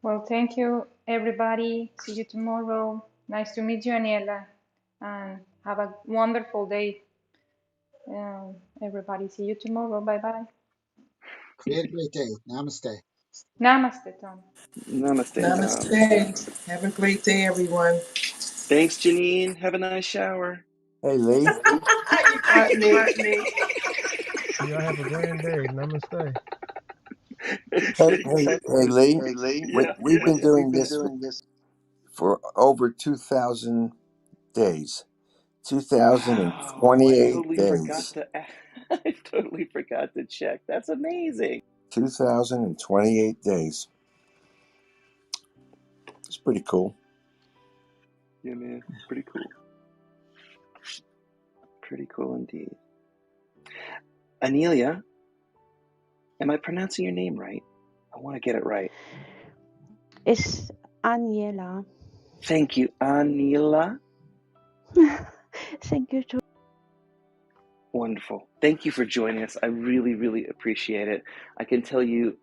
Well, thank you, everybody. See you tomorrow. Nice to meet you, Aniela. And have a wonderful day. Everybody, see you tomorrow. Bye-bye. Create a great day. Namaste. Namaste, Tom. Namaste, Tom. Namaste. Have a great day, everyone. Thanks, Janine. Have a nice shower. Hey, Lee. You got me. Y'all have a grand day. Namaste. Hey, Lee. Yeah. We've been doing this for over 2,000 days. Wow, I 2,028 totally forgot days. to. I totally forgot to check. That's amazing. 2,028 days. It's pretty cool. Yeah, man. Pretty cool. Pretty cool indeed. Anelia, am I pronouncing your name right? I want to get it right. It's Aniela. Thank you, Anila. Thank you too. Wonderful. Thank you for joining us. I really, really appreciate it. I can tell you,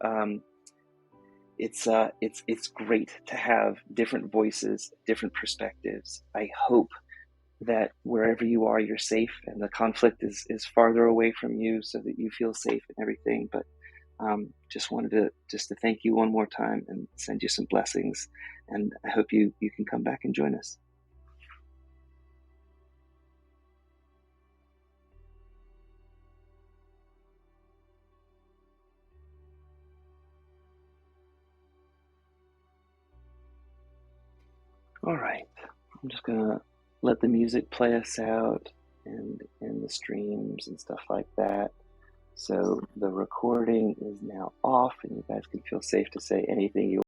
it's great to have different voices, different perspectives. I hope that wherever you are, you're safe and the conflict is farther away from you so that you feel safe and everything. But Just wanted to thank you one more time and send you some blessings. And I hope you can come back and join us. All right, I'm just gonna let the music play us out and the streams and stuff like that. So the recording is now off, and you guys can feel safe to say anything you